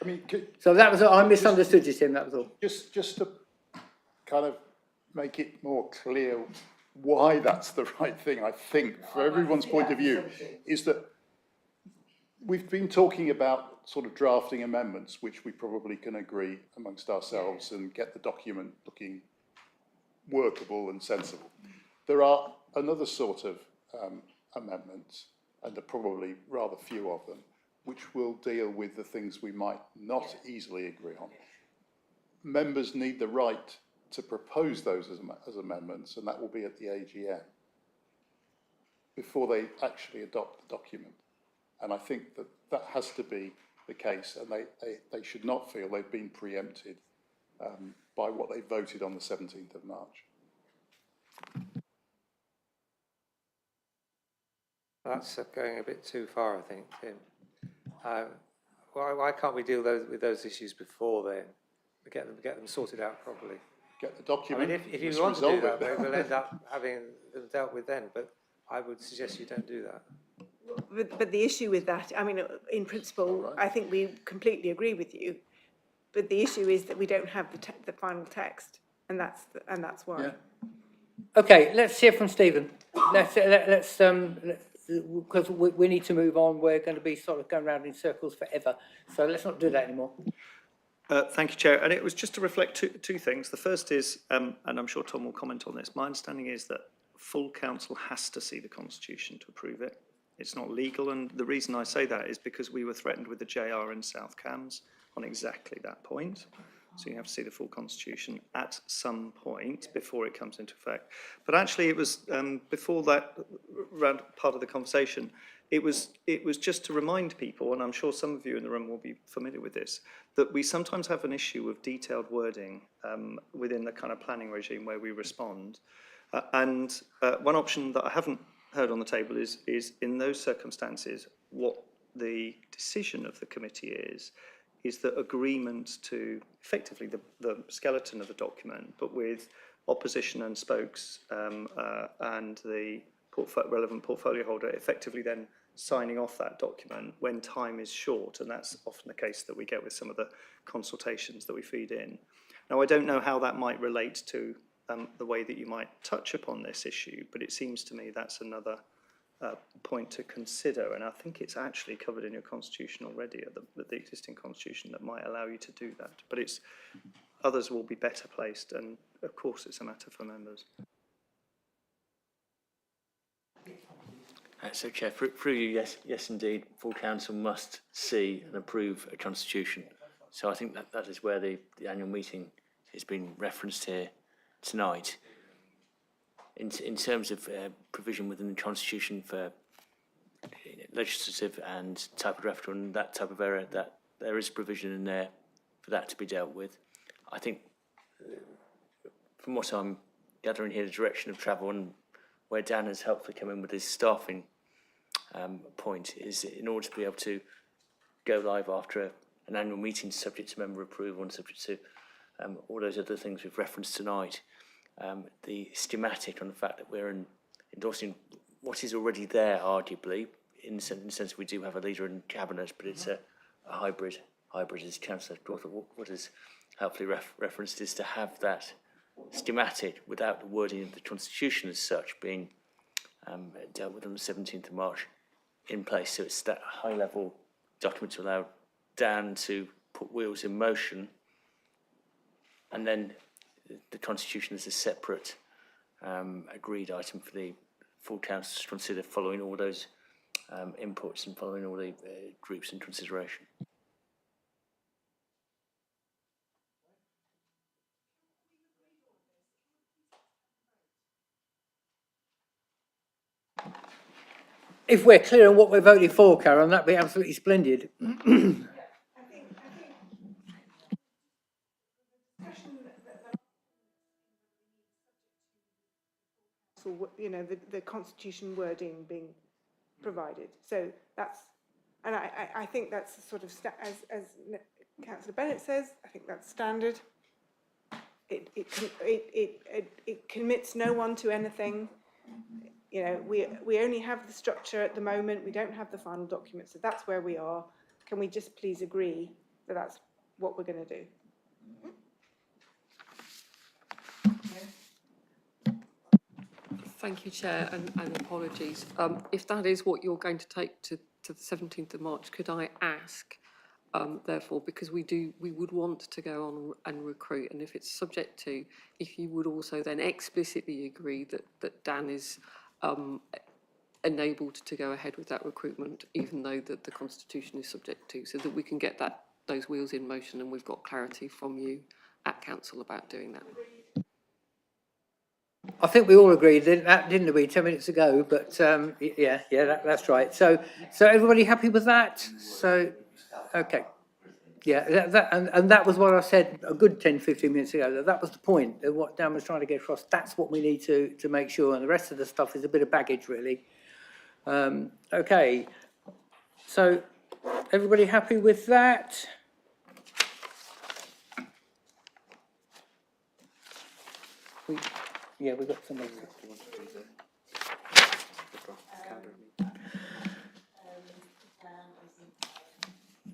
I mean, so that was, I misunderstood you, Tim, that was all. just to kind of make it more clear why that's the right thing, I think, for everyone's point of view, is that we've been talking about sort of drafting amendments, which we probably can agree amongst ourselves and get the document looking workable and sensible. There are another sort of amendments, and there are probably rather few of them, which will deal with the things we might not easily agree on. Members need the right to propose those as amendments, and that will be at the AGM before they actually adopt the document. And I think that that has to be the case, and they should not feel they've been preempted by what they voted on the 17th of March. That's going a bit too far, I think, Tim. Why can't we deal with those issues before then? We get them sorted out properly. Get the document. I mean, if you want to do that, we'll end up having them dealt with then, but I would suggest you don't do that. But the issue with that, I mean, in principle, I think we completely agree with you. But the issue is that we don't have the final text, and that's why. Yeah. Okay, let's hear from Stephen. Let's because we need to move on. We're going to be sort of going round in circles forever. So let's not do that anymore. Thank you, Chair. And it was just to reflect two things. The first is, and I'm sure Tom will comment on this, my understanding is that full council has to see the Constitution to approve it. It's not legal, and the reason I say that is because we were threatened with the JR in South Cambs on exactly that point. So you have to see the full Constitution at some point before it comes into effect. But actually, it was before that round part of the conversation. It was just to remind people, and I'm sure some of you in the room will be familiar with this, that we sometimes have an issue of detailed wording within the kind of planning regime where we respond. And one option that I haven't heard on the table is in those circumstances, what the decision of the committee is that agreement to effectively the skeleton of the document, but with opposition and spokes and the relevant portfolio holder effectively then signing off that document when time is short, and that's often the case that we get with some of the consultations that we feed in. Now, I don't know how that might relate to the way that you might touch upon this issue, but it seems to me that's another point to consider, and I think it's actually covered in your constitution already, the existing constitution, that might allow you to do that. But others will be better placed, and of course it's a matter for members. So, Chair, through you, yes, indeed, full council must see and approve a constitution. So I think that is where the annual meeting has been referenced here tonight. In terms of provision within the constitution for legislative and type of referendum and that type of area, that there is provision in there for that to be dealt with. I think, from what I'm gathering here, the direction of travel and where Dan has helpfully come in with his staffing point is in order to be able to go live after an annual meeting subject to member approval and subject to all those other things we've referenced tonight. The schematic on the fact that we're endorsing what is already there, arguably, in the sense we do have a leader in cabinet, but it's a hybrid. Hybrid, as Councillor what is helpfully referenced, is to have that schematic without the wording of the Constitution as such being dealt with on the 17th of March in place. So it's that high-level document to allow Dan to put wheels in motion, and then the Constitution is a separate agreed item for the full council to consider, following all those inputs and following all the groups in consideration. If we're clear on what we're voting for, Karen, that'd be absolutely splendid. So, you know, the constitution wording being provided. So that's, and I think that's sort of, as Councillor Bennett says, I think that's standard. it commits no one to anything. You know, we only have the structure at the moment. We don't have the final document, so that's where we are. Can we just please agree that that's what we're going to do? Thank you, Chair, and apologies. If that is what you're going to take to the 17th of March, could I ask, therefore, because we would want to go on and recruit, and if it's subject to, if you would also then explicitly agree that Dan is enabled to go ahead with that recruitment, even though that the Constitution is subject to, so that we can get those wheels in motion and we've got clarity from you at Council about doing that. I think we all agreed that, didn't we, 10 minutes ago? But yeah, that's right. So everybody happy with that? So, okay. Yeah, and that was what I said a good 10, 15 minutes ago. That was the point of what Dan was trying to get across. That's what we need to make sure. And the rest of the stuff is a bit of baggage, really. Okay. So everybody happy with that? Yeah, we've got some.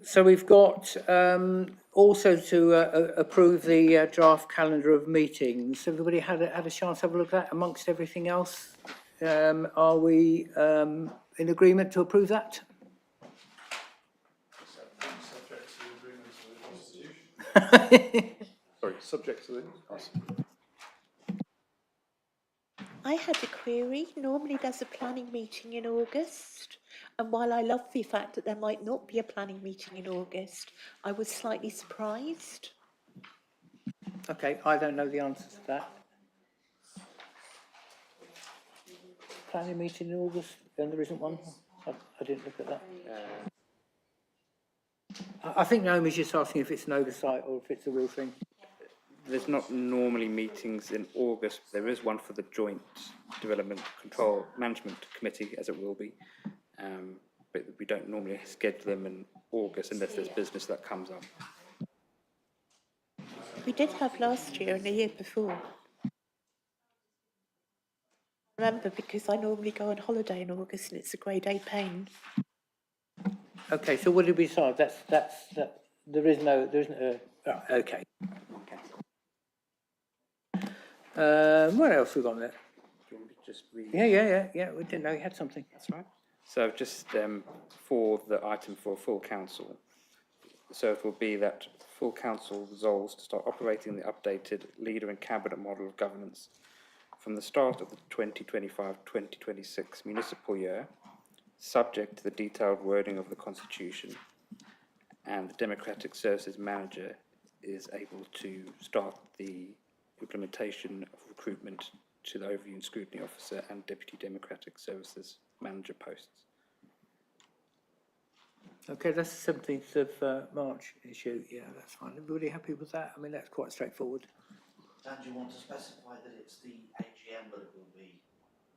So we've got also to approve the draft calendar of meetings. Everybody had a chance to have a look at that amongst everything else. Are we in agreement to approve that? Subject to the agreement of the Constitution. Sorry, subject to the Constitution. I had a query. Normally there's a planning meeting in August. And while I love the fact that there might not be a planning meeting in August, I was slightly surprised. Okay, I don't know the answer to that. Planning meeting in August, and there isn't one? I didn't look at that. I think Naomi's just asking if it's an oversight or if it's a real thing. There's not normally meetings in August. There is one for the Joint Development Control Management Committee, as it will be. But we don't normally schedule them in August unless there's business that comes up. We did have last year and the year before. I remember because I normally go on holiday in August and it's a grade A pain. Okay, so what did we decide? That there isn't a. Oh, okay. What else we got there? Do you want me to just read? Yeah. We didn't know you had something. That's right. So just for the item for full council, so it will be that full council resolves to start operating the updated leader and cabinet model of governance from the start of the 2025-2026 municipal year, subject to the detailed wording of the Constitution, and the Democratic Services Manager is able to start the implementation of recruitment to the Overview and Scrutiny Officer and Deputy Democratic Services Manager posts. Okay, that's the 17th of March issue. Yeah, that's fine. Everybody happy with that? I mean, that's quite straightforward. Dan, do you want to specify that it's the AGM that it will be?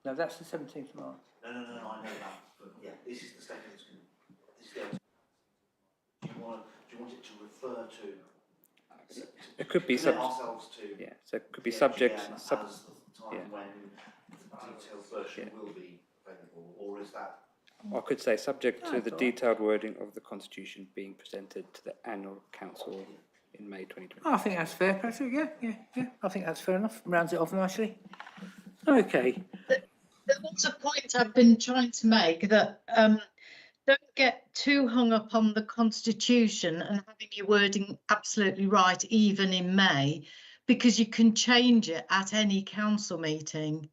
No, that's the 17th of March. No, I know that. But yeah, this is the statement that's going to. Do you want it to refer to? It could be ourselves to. Yeah, so it could be subject. As the time when the detailed version will be available, or is that? I could say subject to the detailed wording of the Constitution being presented to the annual council in May 2020. I think that's fair, Patrick. Yeah. I think that's fair enough. Rounds it off nicely. Okay. There was a point I've been trying to make that don't get too hung up on the Constitution and having your wording absolutely right, even in May, because you can change it at any council meeting.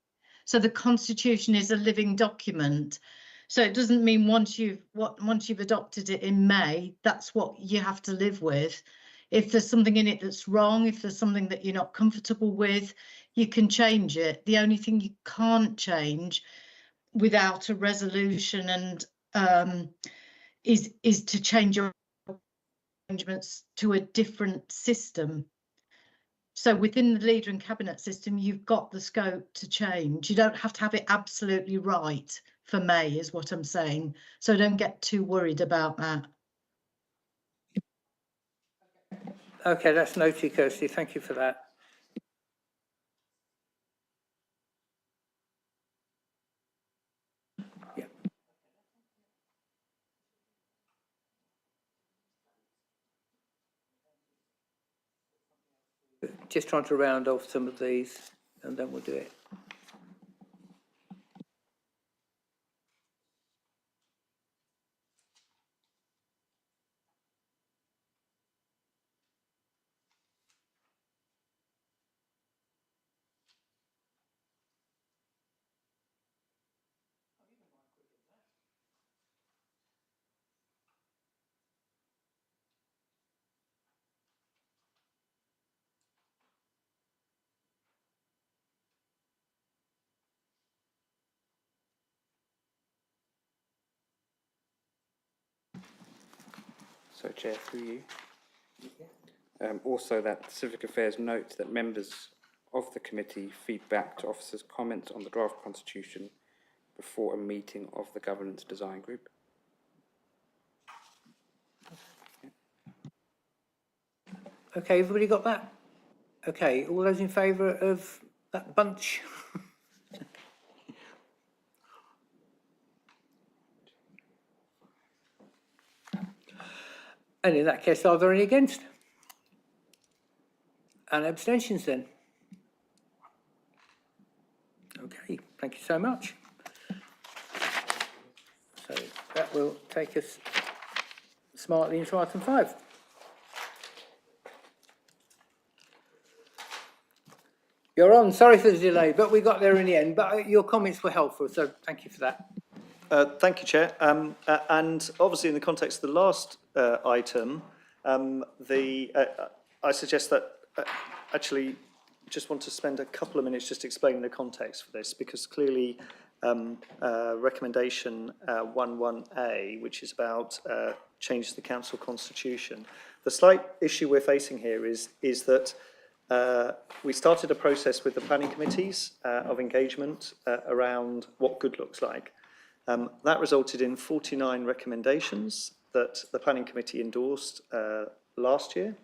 So the Constitution is a living document. So it doesn't mean once you've adopted it in May, that's what you have to live with. If there's something in it that's wrong, if there's something that you're not comfortable with, you can change it. The only thing you can't change without a resolution and is to change your arrangements to a different system. So within the leader and cabinet system, you've got the scope to change. You don't have to have it absolutely right for May, is what I'm saying. So don't get too worried about that. Okay, that's noted, Kirsty. Thank you for that. just trying to round off some of these, and then we'll do it. So, Chair, through you. Also, that Civic Affairs notes that members of the committee feed back to officers' comments on the draft constitution before a meeting of the governance design group. Okay, everybody got that? Okay, all those in favour of that bunch? And in that case, are there any against? And abstentions then? Okay, thank you so much. So that will take us smartly into item 5. You're on, sorry for the delay, but we got there in the end. But your comments were helpful, so thank you for that. Thank you, Chair. And obviously, in the context of the last item, I suggest that actually just want to spend a couple of minutes just explaining the context for this, because clearly recommendation 11A, which is about changes to the council constitution. The slight issue we're facing here is that we started a process with the planning committees of engagement around what good looks like. That resulted in 49 recommendations that the planning committee endorsed last year.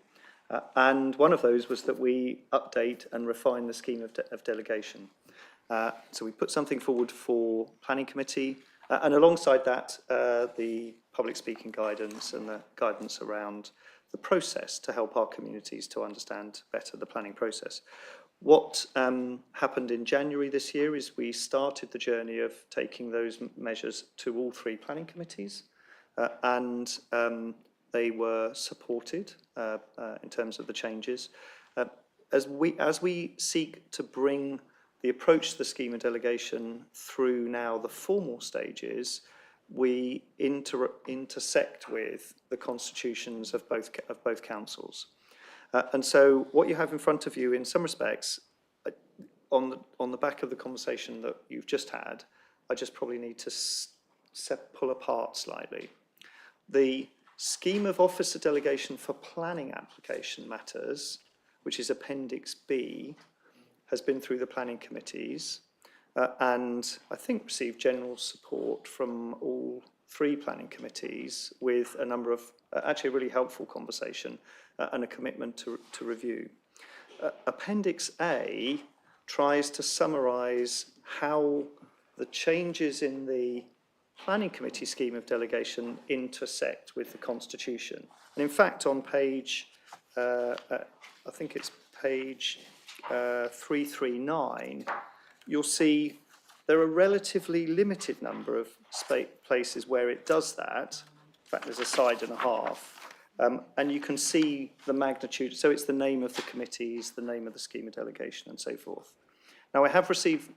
And one of those was that we update and refine the scheme of delegation. So we put something forward for planning committee, and alongside that, the public speaking guidance and the guidance around the process to help our communities to understand better the planning process. What happened in January this year is we started the journey of taking those measures to all 3 planning committees, and they were supported in terms of the changes. As we seek to bring the approach to the scheme of delegation through now the formal stages, we intersect with the constitutions of both councils. And so what you have in front of you in some respects, on the back of the conversation that you've just had, I just probably need to pull apart slightly. The scheme of officer delegation for planning application matters, which is Appendix B, has been through the planning committees and I think received general support from all 3 planning committees with a number of actually a really helpful conversation and a commitment to review. Appendix A tries to summarise how the changes in the planning committee scheme of delegation intersect with the constitution. And in fact, on page, I think it's page 339, you'll see there are a relatively limited number of places where it does that. In fact, there's a side and a half. And you can see the magnitude. So it's the name of the committees, the name of the scheme of delegation, and so forth. Now, I have received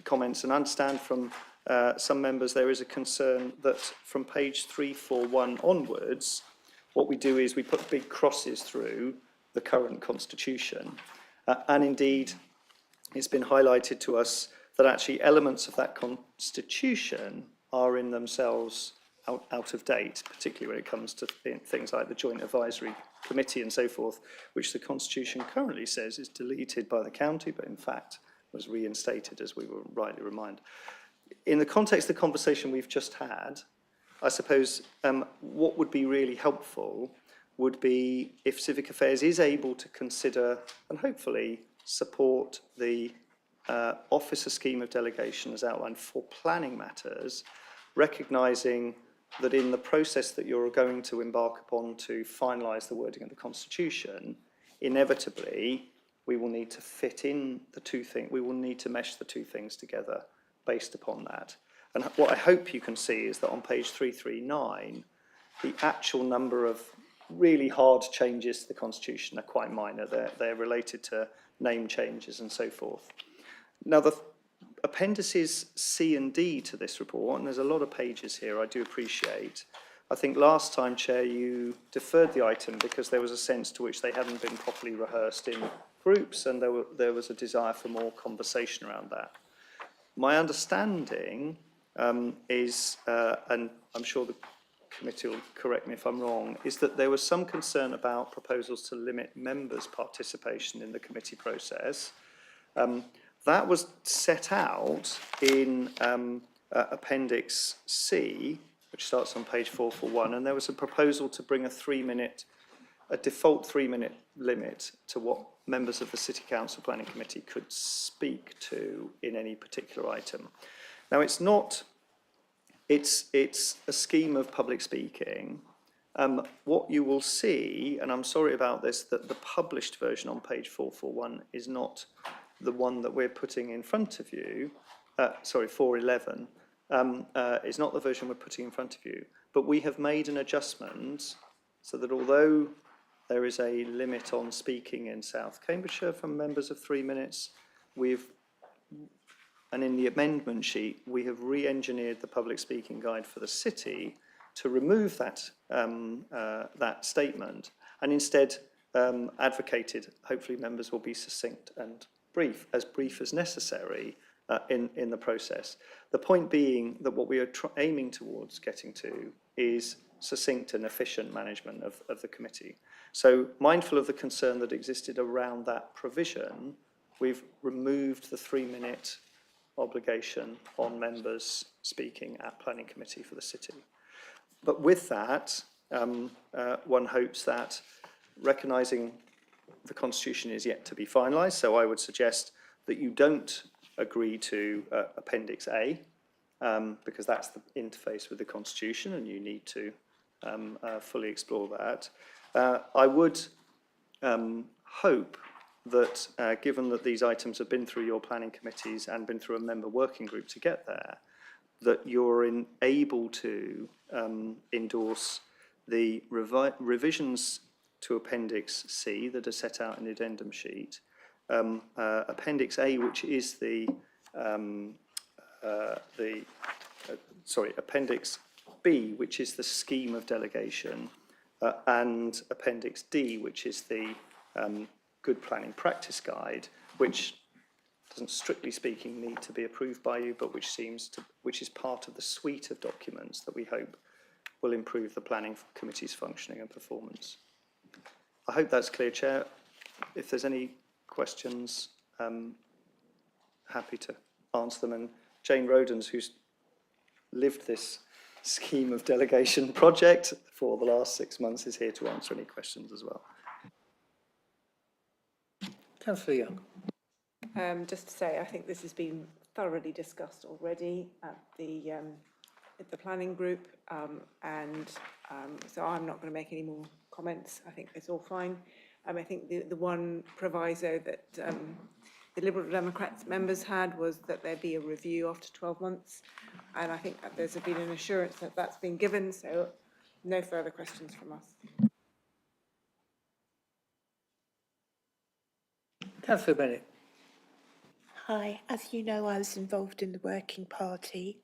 comments and understand from some members there is a concern that from page 341 onwards, what we do is we put big crosses through the current constitution. And indeed, it's been highlighted to us that actually elements of that constitution are in themselves out of date, particularly when it comes to things like the Joint Advisory Committee and so forth, which the Constitution currently says is deleted by the county, but in fact was reinstated, as we were rightly reminded. In the context of the conversation we've just had, I suppose what would be really helpful would be if Civic Affairs is able to consider and hopefully support the officer scheme of delegation as outlined for planning matters, recognising that in the process that you're going to embark upon to finalise the wording of the Constitution, inevitably we will need to fit in the two things, we will need to mesh the two things together based upon that. And what I hope you can see is that on page 339, the actual number of really hard changes to the Constitution are quite minor. They're related to name changes and so forth. Now, the appendices C and D to this report, and there's a lot of pages here, I do appreciate. I think last time, Chair, you deferred the item because there was a sense to which they hadn't been properly rehearsed in groups, and there was a desire for more conversation around that. My understanding is, and I'm sure the committee will correct me if I'm wrong, is that there was some concern about proposals to limit members' participation in the committee process. That was set out in Appendix C, which starts on page 441, and there was a proposal to bring a default 3-minute limit to what members of the City Council Planning Committee could speak to in any particular item. Now, it's a scheme of public speaking. What you will see, and I'm sorry about this, that the published version on page 441 is not the one that we're putting in front of you, 411, is not the version we're putting in front of you, but we have made an adjustment so that although there is a limit on speaking in South Cambridgeshire from members of 3 minutes, and in the amendment sheet, we have re-engineered the public speaking guide for the city to remove that, that statement, and instead advocated, hopefully members will be succinct and brief as necessary in the process. The point being that what we are aiming towards getting to is succinct and efficient management of the committee. So mindful of the concern that existed around that provision, we've removed the 3-minute obligation on members speaking at planning committee for the city. But with that, one hopes that recognising the constitution is yet to be finalised, so I would suggest that you don't agree to Appendix A, because that's the interface with the constitution and you need to fully explore that. I would hope that given that these items have been through your planning committees and been through a member working group to get there, that you're able to endorse the revisions to Appendix C that are set out in the addendum sheet, Appendix A, which is Appendix B, which is the scheme of delegation, and Appendix D, which is the good planning practice guide, which doesn't strictly speaking need to be approved by you, but which is part of the suite of documents that we hope will improve the planning committee's functioning and performance. I hope that's clear, Chair. If there's any questions, happy to answer them. And Jane Rodens, who's lived this scheme of delegation project for the last 6 months, is here to answer any questions as well. Councillor Young. Just to say, I think this has been thoroughly discussed already at the planning group, so I'm not going to make any more comments. I think it's all fine. I think the one proviso that the Liberal Democrats members had was that there be a review after 12 months, and I think that there's been an assurance that that's been given, so no further questions from us. Councillor Bennett. Hi, as you know, I was involved in the working party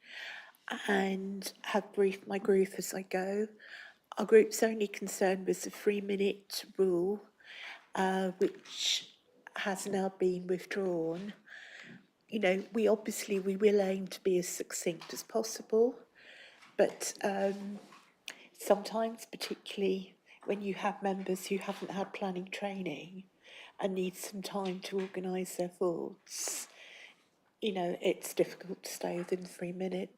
and have briefed my group as I go. Our group's only concerned with the 3-minute rule, which has now been withdrawn. You know, we will aim to be as succinct as possible, but sometimes, particularly when you have members who haven't had planning training and need some time to organise their thoughts, you know, it's difficult to stay within 3 minutes.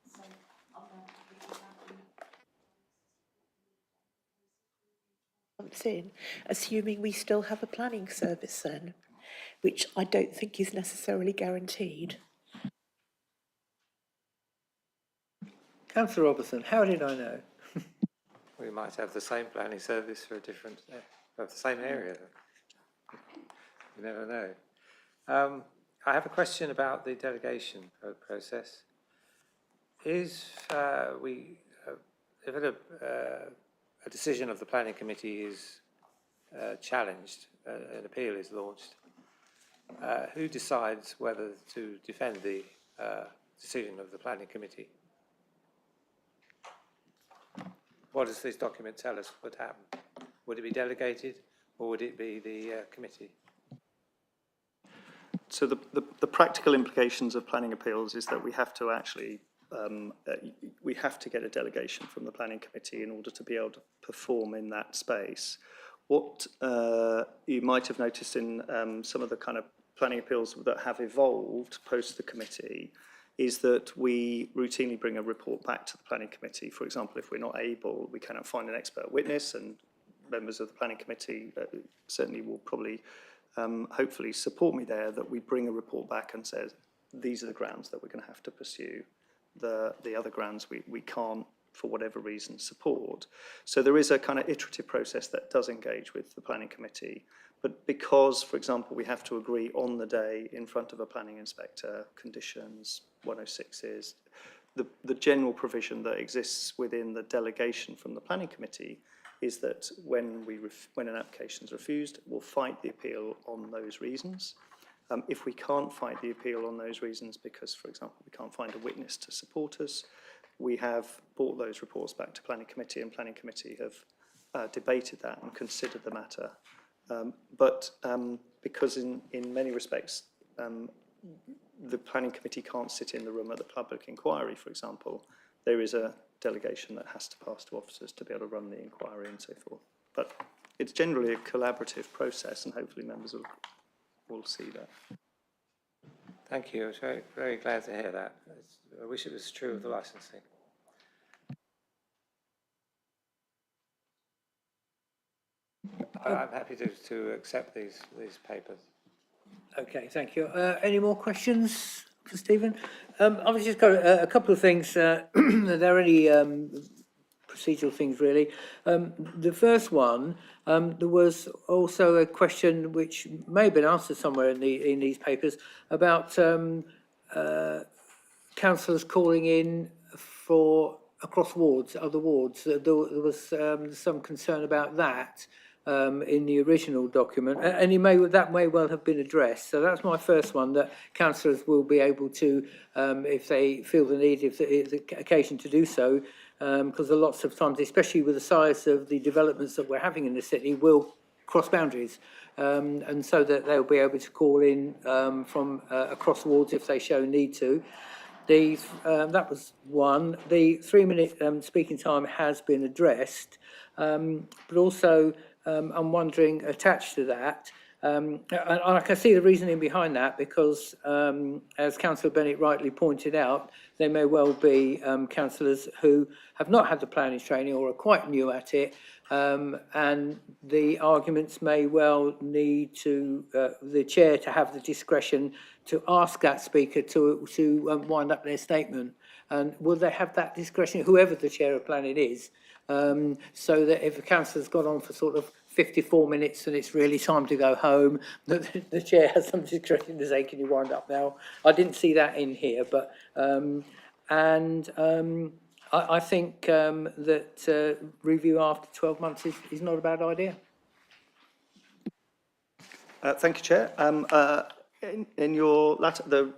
In, assuming we still have a planning service then, which I don't think is necessarily guaranteed. Councillor Robertson, how did I know? We might have the same planning service for a different, of the same area. You never know. I have a question about the delegation process. Is if a decision of the planning committee is challenged, an appeal is launched, who decides whether to defend the decision of the planning committee? What does this document tell us would happen? Would it be delegated or would it be the committee? So the practical implications of planning appeals is that we have to actually, we have to get a delegation from the planning committee in order to be able to perform in that space. What you might have noticed in some of the kind of planning appeals that have evolved post the committee is that we routinely bring a report back to the planning committee. For example, if we're not able, we cannot find an expert witness, and members of the planning committee certainly will probably hopefully support me there, that we bring a report back and says, these are the grounds that we're going to have to pursue. The other grounds we can't, for whatever reason, support. So there is a kind of iterative process that does engage with the planning committee. But because, for example, we have to agree on the day in front of a planning inspector, conditions, 106s, the general provision that exists within the delegation from the planning committee is that when an application is refused, we'll fight the appeal on those reasons. If we can't fight the appeal on those reasons because, for example, we can't find a witness to support us, we have brought those reports back to planning committee, and planning committee have debated that and considered the matter. Because in many respects, the planning committee can't sit in the room at the public inquiry, for example, there is a delegation that has to pass to officers to be able to run the inquiry and so forth. But it's generally a collaborative process, and hopefully members will see that. Thank you. I was very, very glad to hear that. I wish it was true of the licensing. I'm happy to accept these papers. Okay, thank you. Any more questions for Stephen? I've just got a couple of things. They're only procedural things, really. The first one, there was also a question which may have been answered somewhere in these papers about councillors calling in for across wards, other wards. There was some concern about that in the original document, and that may well have been addressed. So that's my first one, that councillors will be able to, if they feel the need, if the occasion to do so, because lots of times, especially with the size of the developments that we're having in the city, will cross boundaries, and so that they'll be able to call in from across wards if they show need to. That was one. The 3-minute speaking time has been addressed, but also I'm wondering, attached to that, and I can see the reasoning behind that, because as Councillor Bennett rightly pointed out, there may well be councillors who have not had the planning training or are quite new at it, and the arguments may well need to the chair to have the discretion to ask that speaker to wind up their statement. And will they have that discretion, whoever the chair of planning is, so that if a councillor's gone on for sort of 54 minutes and it's really time to go home, that the chair has some discretion to say, can you wind up now? I didn't see that in here, but I think that review after 12 months is not a bad idea. Thank you, Chair. In your latter,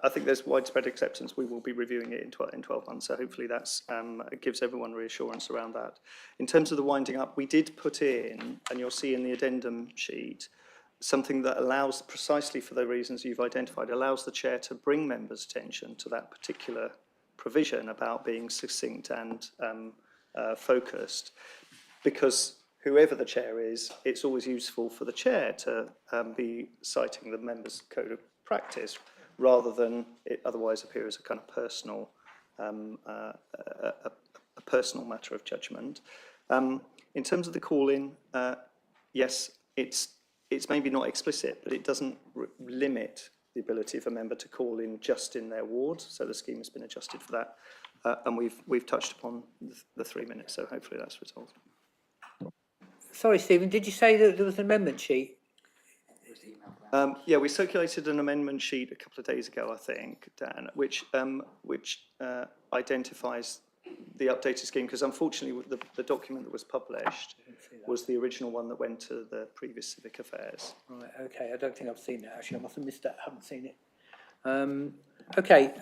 I think there's widespread acceptance. We will be reviewing it in 12 months, so hopefully that's it gives everyone reassurance around that. In terms of the winding up, we did put in, and you'll see in the addendum sheet, something that allows, precisely for the reasons you've identified, allows the chair to bring members' attention to that particular provision about being succinct and focused, because whoever the chair is, it's always useful for the chair to be citing the members' code of practice, rather than it otherwise appear as a kind of personal, a personal matter of judgment. In terms of the call-in, yes, it's maybe not explicit, but it doesn't limit the ability of a member to call in just in their ward. So the scheme has been adjusted for that, and we've touched upon the 3 minutes. So hopefully that's resolved. Sorry, Stephen, did you say that there was an amendment sheet? It was the email. Yeah, we circulated an amendment sheet a couple of days ago, I think, Dan, which identifies the updated scheme, because unfortunately the document that was published was the original one that went to the previous Civic Affairs. Right, okay, I don't think I've seen that, actually. I must have missed that, haven't seen it. Okay,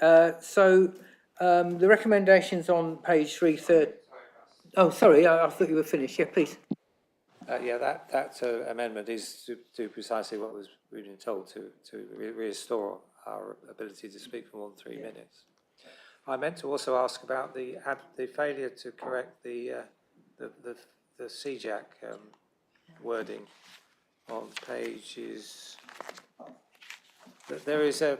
so the recommendations on page 330. Oh, sorry, I thought you were finished. Yeah, please. Yeah, that amendment is to do precisely what we've been told, to restore our ability to speak for more than 3 minutes. I meant to also ask about the failure to correct the CJAC wording on pages. There is the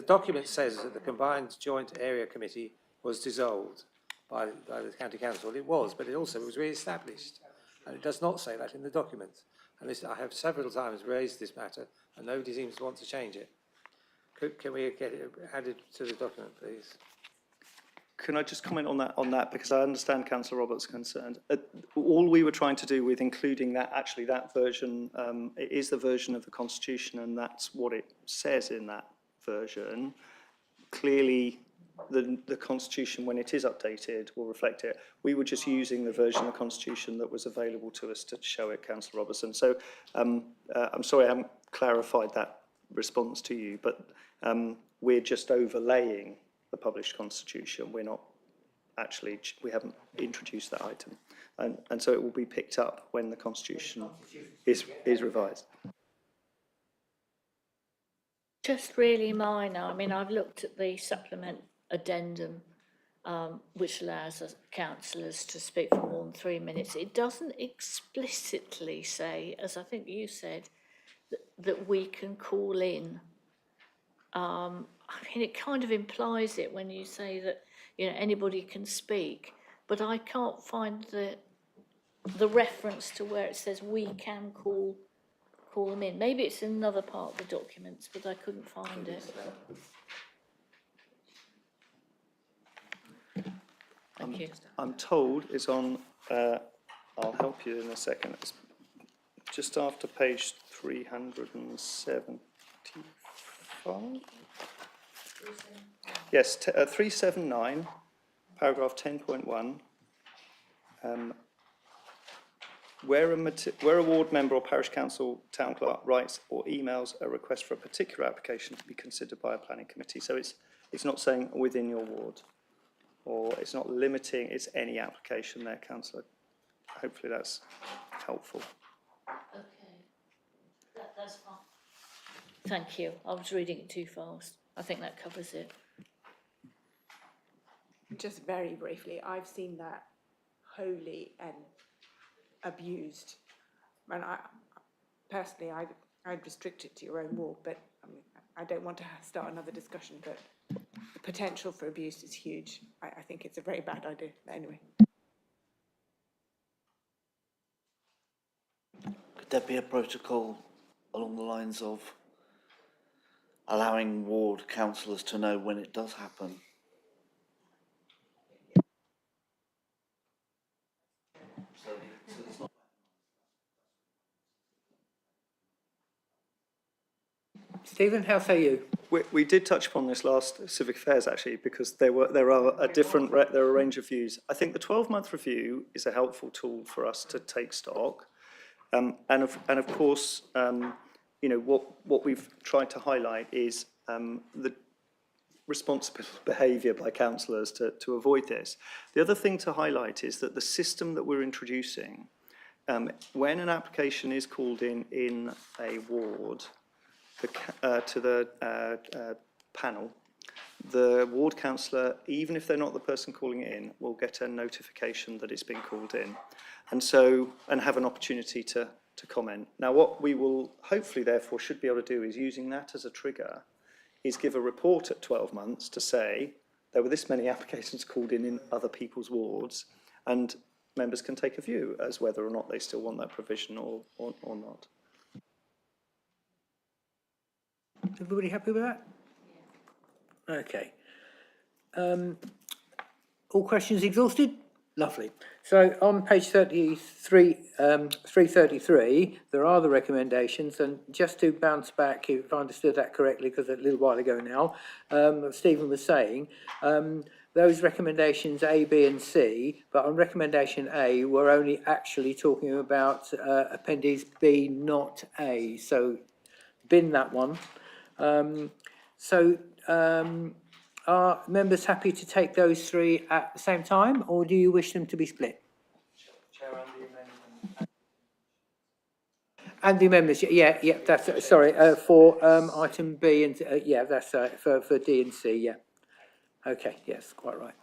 document says that the combined joint area committee was dissolved by the county council. It was, but it also was re-established, and it does not say that in the document. And this, I have several times raised this matter, and nobody seems to want to change it. Can we get it added to the document, please? Can I just comment on that because I understand Councillor Roberts' concern. All we were trying to do with including that, actually that version, it is the version of the Constitution, and that's what it says in that version. Clearly, the Constitution, when it is updated, will reflect it. We were just using the version of the Constitution that was available to us to show it, Councillor Robertson. So I'm sorry I haven't clarified that response to you, but we're just overlaying the published Constitution. We're not actually, we haven't introduced that item. And so it will be picked up when the Constitution is revised. Just really minor. I mean, I've looked at the supplement addendum, which allows us councillors to speak for more than 3 minutes. It doesn't explicitly say, as I think you said, that we can call in. I mean, it kind of implies it when you say that, you know, anybody can speak, but I can't find the reference to where it says we can call them in. Maybe it's in another part of the documents, but I couldn't find it. Thank you. I'm told it's on, I'll help you in a second, it's just after page 375. Yes, 379, paragraph 10.1. Where a ward member or parish council town clerk writes or emails a request for a particular application to be considered by a planning committee. So it's not saying within your ward, or it's not limiting, it's any application there, councillor. Hopefully that's helpful. Okay, that's fine. Thank you. I was reading it too fast. I think that covers it. Just very briefly, I've seen that wholly and abused. And personally, I'd restrict it to your own ward, but I mean, I don't want to start another discussion, but the potential for abuse is huge. I think it's a very bad idea. But anyway. Could there be a protocol along the lines of allowing ward councillors to know when it does happen? Stephen, how say you? We did touch upon this last Civic Affairs actually, because there are a range of views. I think the 12-month review is a helpful tool for us to take stock, and of course, you know, what we've tried to highlight is the responsible behaviour by councillors to avoid this. The other thing to highlight is that the system that we're introducing, when an application is called in a ward, to the panel, the ward councillor, even if they're not the person calling it in, will get a notification that it's been called in, and have an opportunity to comment. Now, what we will hopefully therefore should be able to do is, using that as a trigger, is give a report at 12 months to say there were this many applications called in other people's wards, and members can take a view as whether or not they still want that provision or not. Everybody happy with that? Yeah. Okay. All questions exhausted? Lovely. So on page 33, 333, there are the recommendations, and just to bounce back, if I understood that correctly, because a little while ago now, Stephen was saying, those recommendations A, B and C, but on recommendation A, we're only actually talking about Appendix B, not A, so bin that one. Are members happy to take those three at the same time, or do you wish them to be split? And the amendments, yeah, that's, sorry, for item B and, yeah, that's for D and C, yeah. Okay, yes, quite right.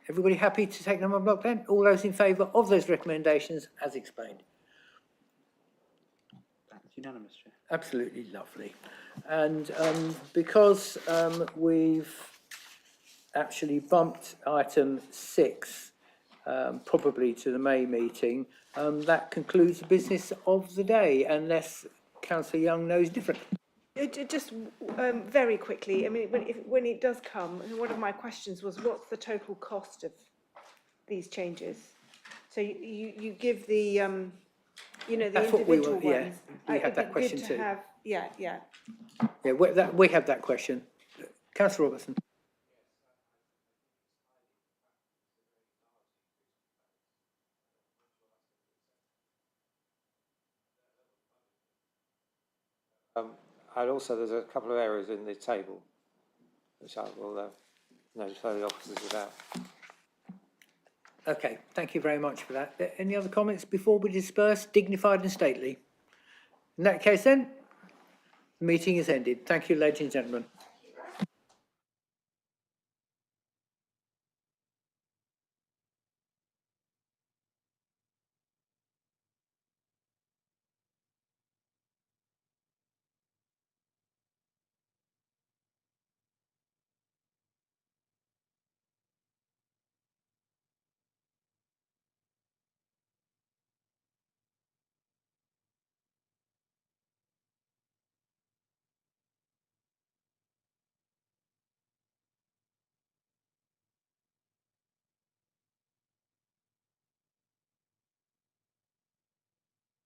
Everybody happy to take them on block then? All those in favour of those recommendations as explained? That's unanimous, Chair. Absolutely lovely. And because we've actually bumped item 6 probably to the May meeting, that concludes the business of the day, unless Councillor Young knows different. Just very quickly, I mean, when it does come, one of my questions was, what's the total cost of these changes? So you give the, you know, the That's what we individual were, yeah, ones. we had that question It'd be good too. to have, yeah. Yeah, we have that question. Councillor Robertson. And also there's a couple of errors in the table, which I will notify the officers about. Okay, thank you very much for that. Any other comments before we disperse? Dignified and stately. In that case then, the meeting is ended. Thank you, ladies and gentlemen.